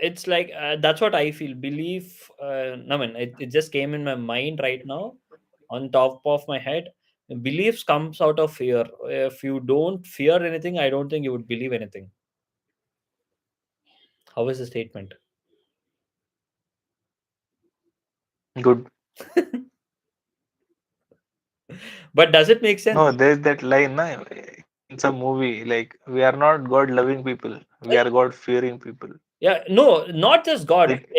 it's like that's what I feel. Belief. I mean, it just came in my mind right now, on top of my head. Beliefs comes out of fear. If you don't fear anything, I don't think you would believe anything. How is the statement? Good. But does it make sense? No, there's that line na, in some movie, like we are not God loving people, we Uh, are God fearing people. Yeah, no, not just God. Like,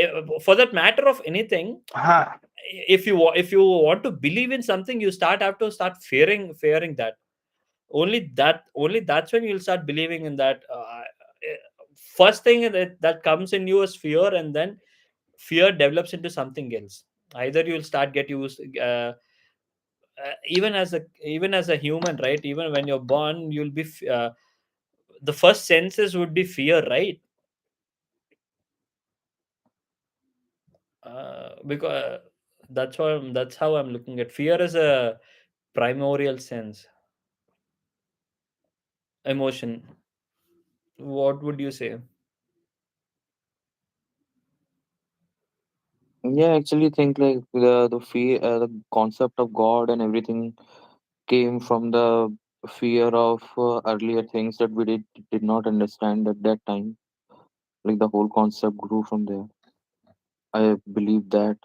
For that matter of anything, huh, if you want to believe in something, you have to start fearing that. Only that's when you'll start believing in that. First thing that comes in you is fear, and then fear develops into something else. Either you'll start get used, even as a human, right? Even when you're born, the first senses would be fear, right? Because that's how I'm looking at fear as a primordial sense, emotion. What would you say? Yeah, I actually think the concept of God and everything came from the fear of earlier things that we did not understand at that time. Like the whole concept grew from there. I believe that.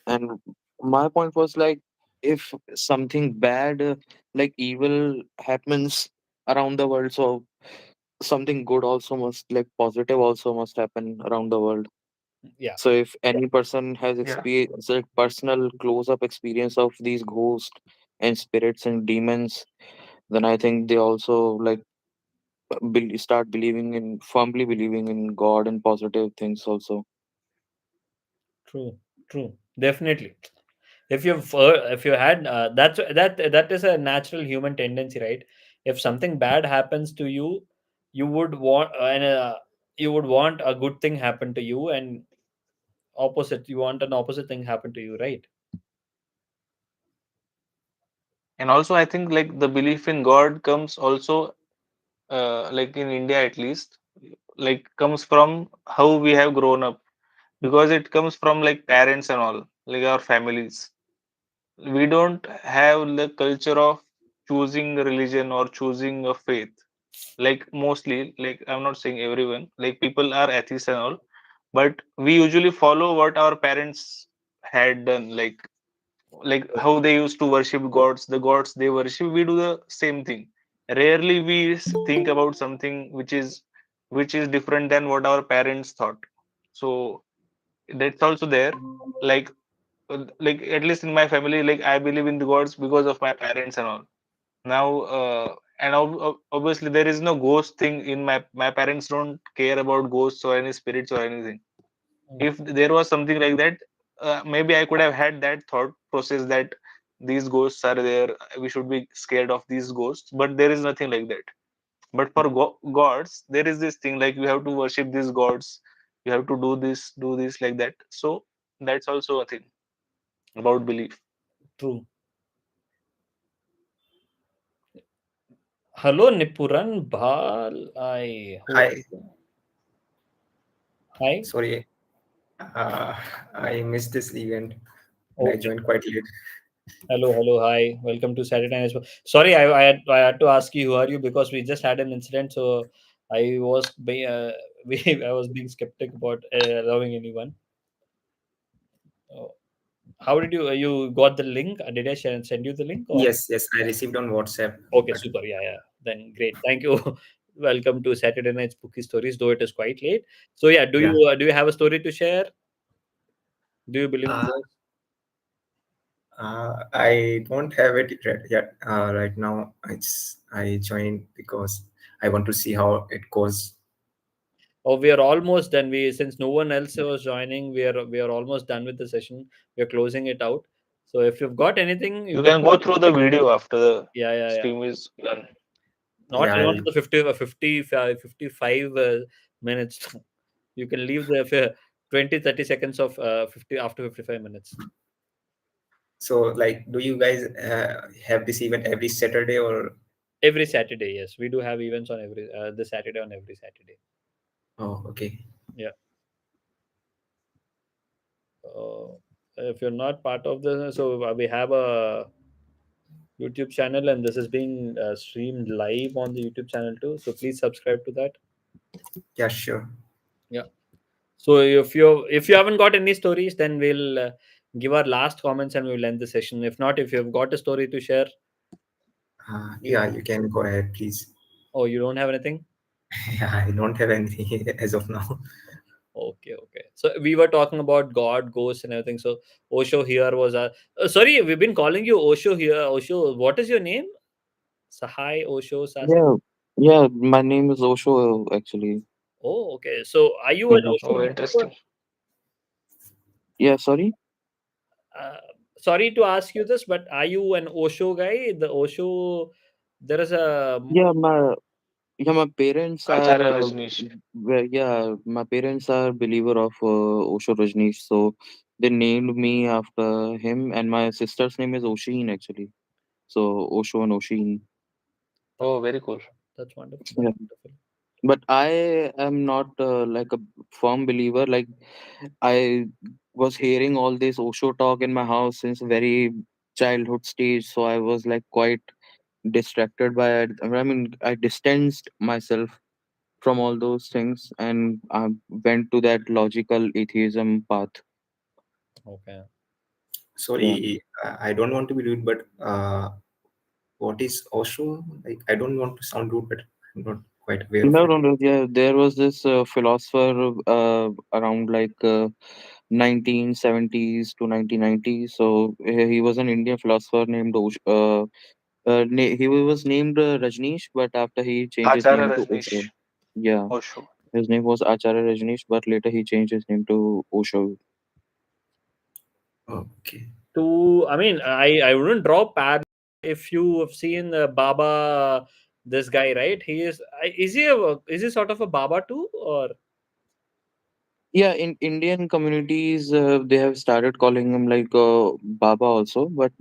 And my point was if something bad, like evil, happens around the world, so something good also must, like positive also must happen around the world. Yeah, So if any person has yeah. experienced like personal close-up experience of these ghosts and spirits and demons, then I think they also start believing in firmly believing in God and positive things also. true, true, definitely. If you had that is a natural human tendency, right? If something bad happens to you, you would want you would want a good thing happen to you, and opposite, you want an opposite thing happen to you, right? And also, I think like the belief in God comes also like in India at least, like comes from how we have grown up, because it comes from like parents and all, like our families. We don't have the culture of choosing a religion or choosing a faith. Like mostly, like I'm not saying everyone, like people are atheists and all, but we usually follow what our parents had done, like how they used to worship gods, the gods they worship, we do the same thing. Rarely we think about something which is different than what our parents thought. So that's also there. Like like at least in my family, like I believe in the gods because of my parents and all. Now and obviously there is no ghost thing in my parents don't care about ghosts or any spirits or anything. If there was something like that, maybe I could have had that thought process that these ghosts are there, we should be scared of these ghosts, but there is nothing like that. But for gods, there is this thing like you have to worship these gods, you have to do this like that. So that's also a thing about belief. True. Hello, Nipuran Bhal. Hi, Hi. sorry, I missed this event and I Okay. joined quite late. Hello. Hi. Welcome to Saturday Night. Sorry, I had to ask you who are you because we just had an incident. So I was I was being skeptic about allowing anyone. Oh, how did you got the link? Did I send you the link or? Yes, I received on WhatsApp. Okay, But super. Yeah. Then great. Thank you. Welcome to Saturday Night Spooky Stories, though it is quite late. So yeah, yeah, do you have a story to share? Do you believe in uh, ghosts? I don't have it yet. Right now, I joined because I want to see how it goes. Oh, we are almost done. We since no one else was joining, we are almost done with the session. We are closing it out. So if you've got anything, you You can can go through the video after the yeah. stream is done. Not Yeah, not I'll, the 55 minutes. You can leave the 20-30 seconds of 50 after 55 minutes. so like, do you guys have this event every Saturday or? Every Saturday, yes, we do have events on every the Saturday on every Saturday. Oh, okay. Yeah. If you're not part of the, so we have a YouTube channel, and this is being streamed live on the YouTube channel too. So please subscribe to that. Yeah, sure. Yeah. So if you haven't got any stories, then we'll give our last comments and we'll end the session. If not, if you've got a story to share, Yeah, you can go ahead, please. oh, you don't have anything. Yeah, I don't have anything as of now. Okay. So we were talking about God, ghosts, and everything. So Osho here was sorry, we've been calling you Osho here. Osho, what is your name? Sahai Osho Sasa. Yeah, yeah. My name is Osho actually. Oh, okay. So are you an Yeah. Osho Oh, believer? interesting. Yeah. Sorry. Uh, Sorry to ask you this, but are you an Osho guy? The Osho, there is a Yeah. My parents are. Acharya Rajneesh. Yeah, my parents are believer of Osho Rajneesh, so they named me after him, and my sister's name is Oshin actually. So Osho and Oshin. Oh, very cool. that's wonderful. That's Yeah. wonderful. But I am not like a firm believer. Like I was hearing all this Osho talk in my house since very childhood stage, so I was like quite distracted by it. I mean, I distanced myself from all those things and I went to that logical atheism path. Okay. Yeah. Sorry, I don't want to be rude, but what is Osho? Like, I don't want to sound rude, but I'm not quite aware of it. No. Yeah, there was this philosopher around like 1970s to 1990s. So he was an Indian philosopher named he was named Rajneesh, but after he changed his Acharya name to Osho. Rajneesh. Yeah, Osho. his name was Acharya Rajneesh, but later he changed his name to Osho. Okay. I mean, I wouldn't draw parallel if you have seen Baba, this guy, right? Is he sort of a Baba too, or Yeah, in Indian communities, they have started calling him like Baba also, But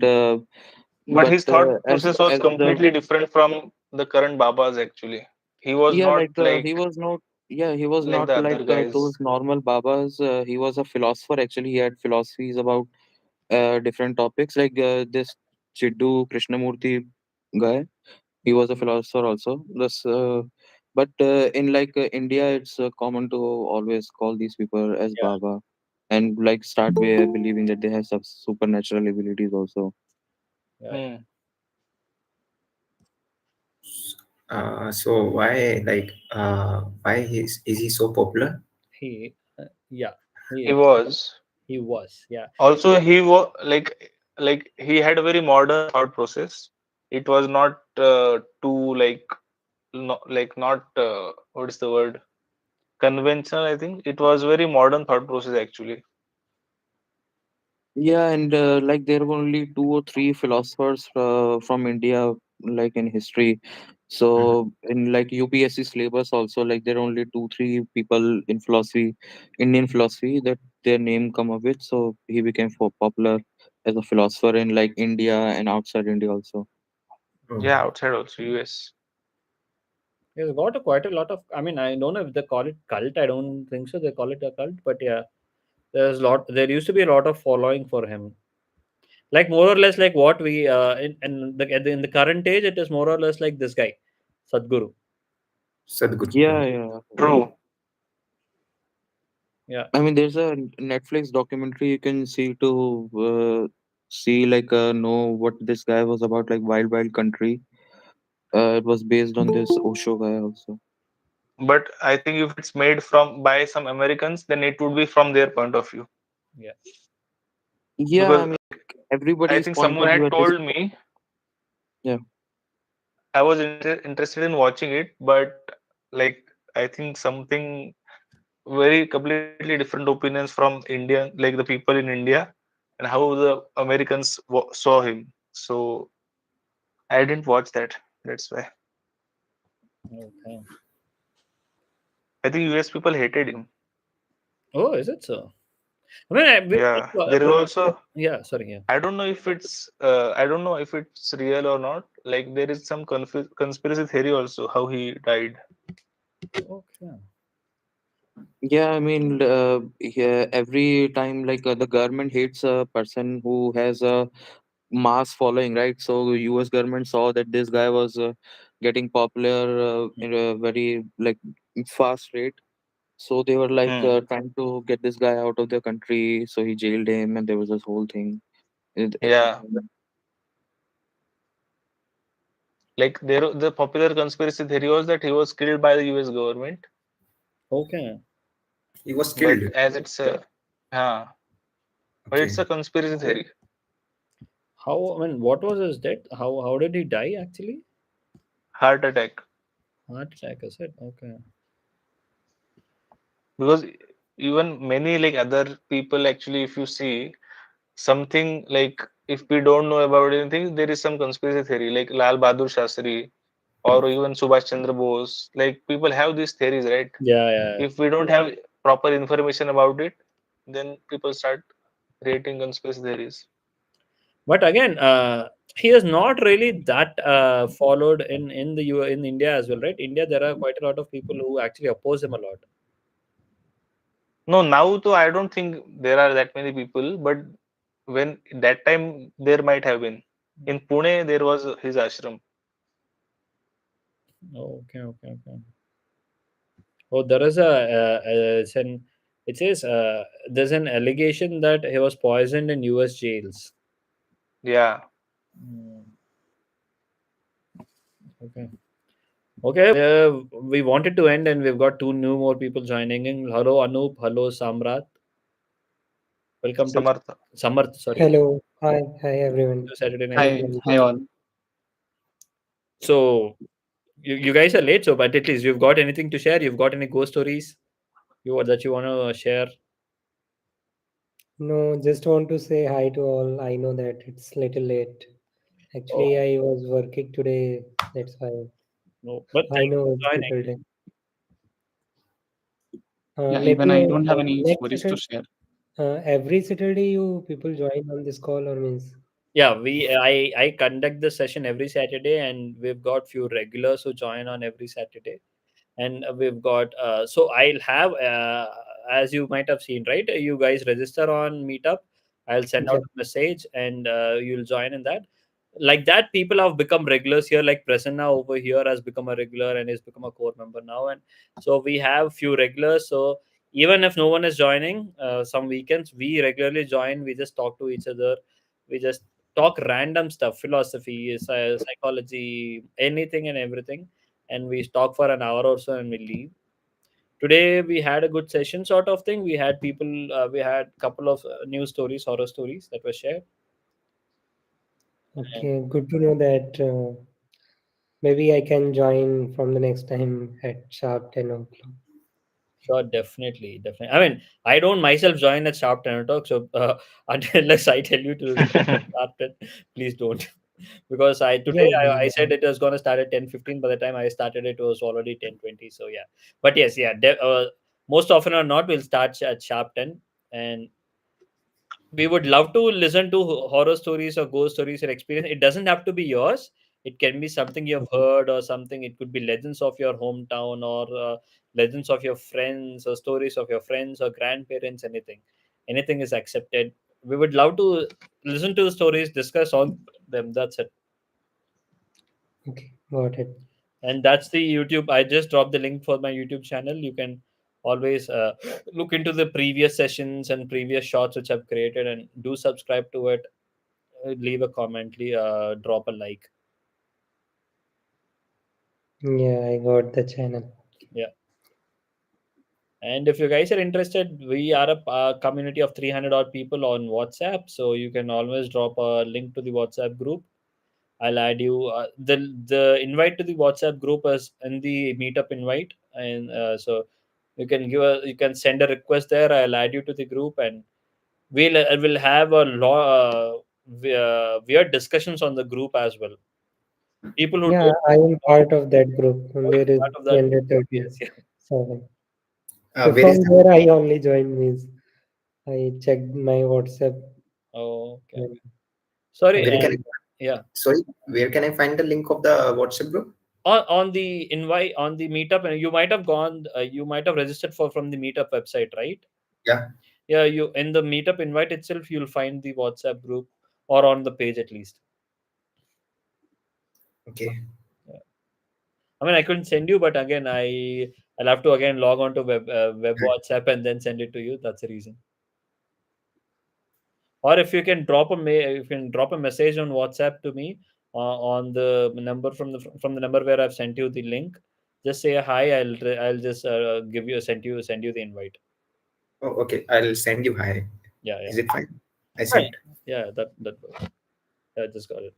his thought as process was the completely different from the current Babas actually. He was Yeah, not like like he was not. Yeah, he was like not the like other guys. those normal babas. He was a philosopher. Actually, he had philosophies about different topics. Like this Chiddu Krishnamurti guy, he was a philosopher also. But in like India, it's common to always call these people as Yeah. Baba, and like start believing that they have some supernatural abilities also. Yeah. Hmm. So why is he so popular? Yeah. He He was. he was. Yeah. Also, he was like he had a very modern thought process. It was not too like not what is the word, conventional. I think it was very modern thought process actually. Yeah, and like there were only two or three philosophers from India, like in history. Mhm. So in like UPSC syllabus also, like there are only two, three people in philosophy, Indian philosophy that their name come up with. So he became popular as a philosopher in like India and outside India also. Oh, Yeah, outside also US. He's got quite a lot of. I mean, I don't know if they call it cult. I don't think so. They call it a cult, but yeah, there's lot. There used to be a lot of following for him. Like more or less like what we in the current age, it is more or less like this guy, Sadhguru. Sadhguru. Yeah, yeah. True. Yeah. I mean, there's a Netflix documentary you can see to see like know what this guy was about, like Wild Wild Country. It was based on this Osho guy also. But I think if it's made from by some Americans, then it would be from their point of view. Yeah. Yeah, I Because mean I everybody's think point someone of view had at this. told me Yeah, I was interested in watching it, but like I think something very completely different opinions from India, like the people in India, and how the Americans saw him. So I didn't watch that. That's why Okay. I think US people hated him. Oh, is it so? I mean, Yeah, there is also yeah. Sorry. Yeah. I don't know if it's real or not. Like there is some conspiracy theory also how he died. Okay. yeah. I mean, yeah, every time like the government hates a person who has a mass following, right? So U.S. government saw that this guy was getting popular in a very like fast rate. So they were like Hmm. trying to get this guy out of the country. So he jailed him, and there was this whole thing. It Yeah, like the popular conspiracy theory was that he was killed by the US government, Okay. He was but killed. as it's a but it's Okay. a conspiracy theory. How? I mean, what was his death? How did he die actually? Heart attack. Heart attack. Is it? Okay. Because even many like other people actually, if you see something like if we don't know about anything, there is some conspiracy theory like Lal Bahadur Shastri or even Subhash Chandra Bose. Like people have these theories, right? Yeah. Yeah. If we don't have proper information about it, then people start creating conspiracy theories. But again, he is not really that followed in India as well, right? India, there are quite a lot of people who actually oppose him a lot. No, now though I don't think there are that many people, but when that time there might have been. In Pune, there was his ashram. Okay. Okay. Okay. Oh, there is it says there's an allegation that he was poisoned in U.S. jails. Yeah. Hmm, okay. Okay. We wanted to end, and we've got two new more people joining in. Hello, Anup. Hello, Samrat. Welcome to Samartha. Samarth. Sorry, Hello. Hi everyone. to Saturday Night. Hi. Hi, hi all. So you guys are late, so but at least you've got anything to share. You've got any ghost stories that you want to share. No, just want to say hi to all. I know that it's little late. Actually, Oh I was working today. That's why no, but I thank you know for it's joining. difficult day. Yeah, Let even I me don't have any next stories to Saturday. share. Every Saturday you people join on this call or means? Yeah, I conduct the session every Saturday, and we've got few regulars who join on every Saturday. And we've got so I'll have as you might have seen, right, you guys register on Meetup. I'll send out Yeah. a message, and you'll join in that. Like that, people have become regulars here. Like Prasanna over here has become a regular and has become a core member now. And so we have few regulars. So even if no one is joining, some weekends we regularly join. We just talk to each other. We just talk random stuff, philosophy, psychology, anything and everything, and we talk for an hour or so and we leave. Today we had a good session sort of thing. We had people, we had couple of news stories, horror stories that were shared. And Okay, good to know that. Maybe I can join from the next time at sharp 10 o'clock. sure, definitely. I mean, I don't myself join at sharp 10 o'clock, so unless I tell you to join at sharp 10, please don't. Because Yeah, I said it was going to start at 10:15. By the time I started, it was already 10:20. So yeah, but yes, yeah, most often or not, we'll start at sharp 10. And we would love to listen to horror stories or ghost stories or experience. It doesn't have to be yours. It can be something you've heard or something. It could be legends of your hometown, or legends of your friends, or stories of your friends or grandparents. Anything is accepted. We would love to listen to the stories, discuss on them. That's it. okay, got it. And that's the YouTube. I just dropped the link for my YouTube channel. You can always look into the previous sessions and previous shots which I've created, and do subscribe to it. Leave a comment, drop a like. Yeah, I got the channel. Yeah. And if you guys are interested, we are a community of 300 odd people on WhatsApp, so you can always drop a link to the WhatsApp group. I'll add you. The invite to the WhatsApp group is in the meetup invite, and so you can send a request there. I'll add you to the group, and we'll have a lot weird discussions on the group as well. People who Yeah, don't I am part of that group. And know there you're is part of that group. Yes, yeah. 337. So Where is from that? there, I only joined means I checked my WhatsApp. Oh, okay. and Sorry, Where can I, yeah. Sorry, where can I find the link of the WhatsApp group? On the invite on the meetup, and you might have gone. You might have registered for from the meetup website, right? Yeah. Yeah, you in the meetup invite itself, you'll find the WhatsApp group, or on the page at least. Okay. Yeah. I mean, I couldn't send you, but again, I'll have to again log on to web WhatsApp and then send it to you. That's the reason. Or if you can drop a message on WhatsApp to me on the number from the number where I've sent you the link. Just say hi. I'll just send you the invite. Oh, okay. I'll send you hi. Yeah, Is yeah. it fine? I Fine. sent. Yeah, that works. Yeah, I just got it.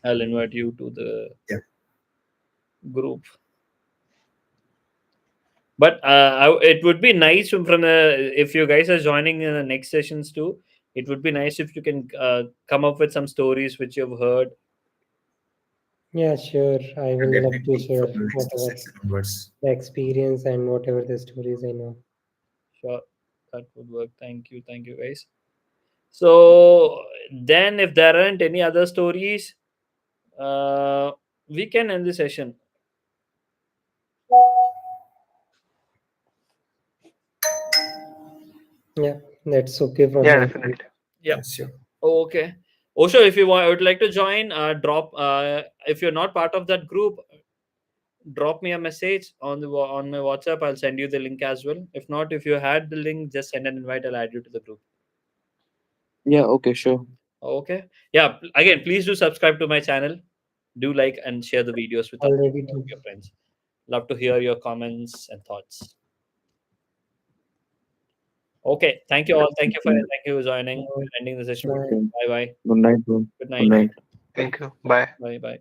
I'll invite you to the Yeah. group. But it would be nice from the if you guys are joining in the next sessions too. It would be nice if you can come up with some stories which you've heard. yeah, sure. I will love to Definitely share from next whatever session onwards. the experience and whatever the stories I know. Sure, that would work. Thank you, guys. So then, if there aren't any other stories, uh, we can end the session. Yeah, that's okay from Yeah, my side. definitely. Yeah. Yeah, sure. Okay. Osho, if you would like to join, drop. If you're not part of that group, drop me a message on on my WhatsApp. I'll send you the link as well. If not, if you had the link, just send an invite. I'll add you to the group. Yeah, okay, sure. Okay. Yeah. Again, please do subscribe to my channel. Do like and share the videos with all Already of did. your friends. Love to hear your comments and thoughts. Okay. Thank you all. Thank you for joining. Bye. Ending the session. Okay. Bye bye. Good night, bro. Good Good night. night. Thank you. Bye. Bye bye.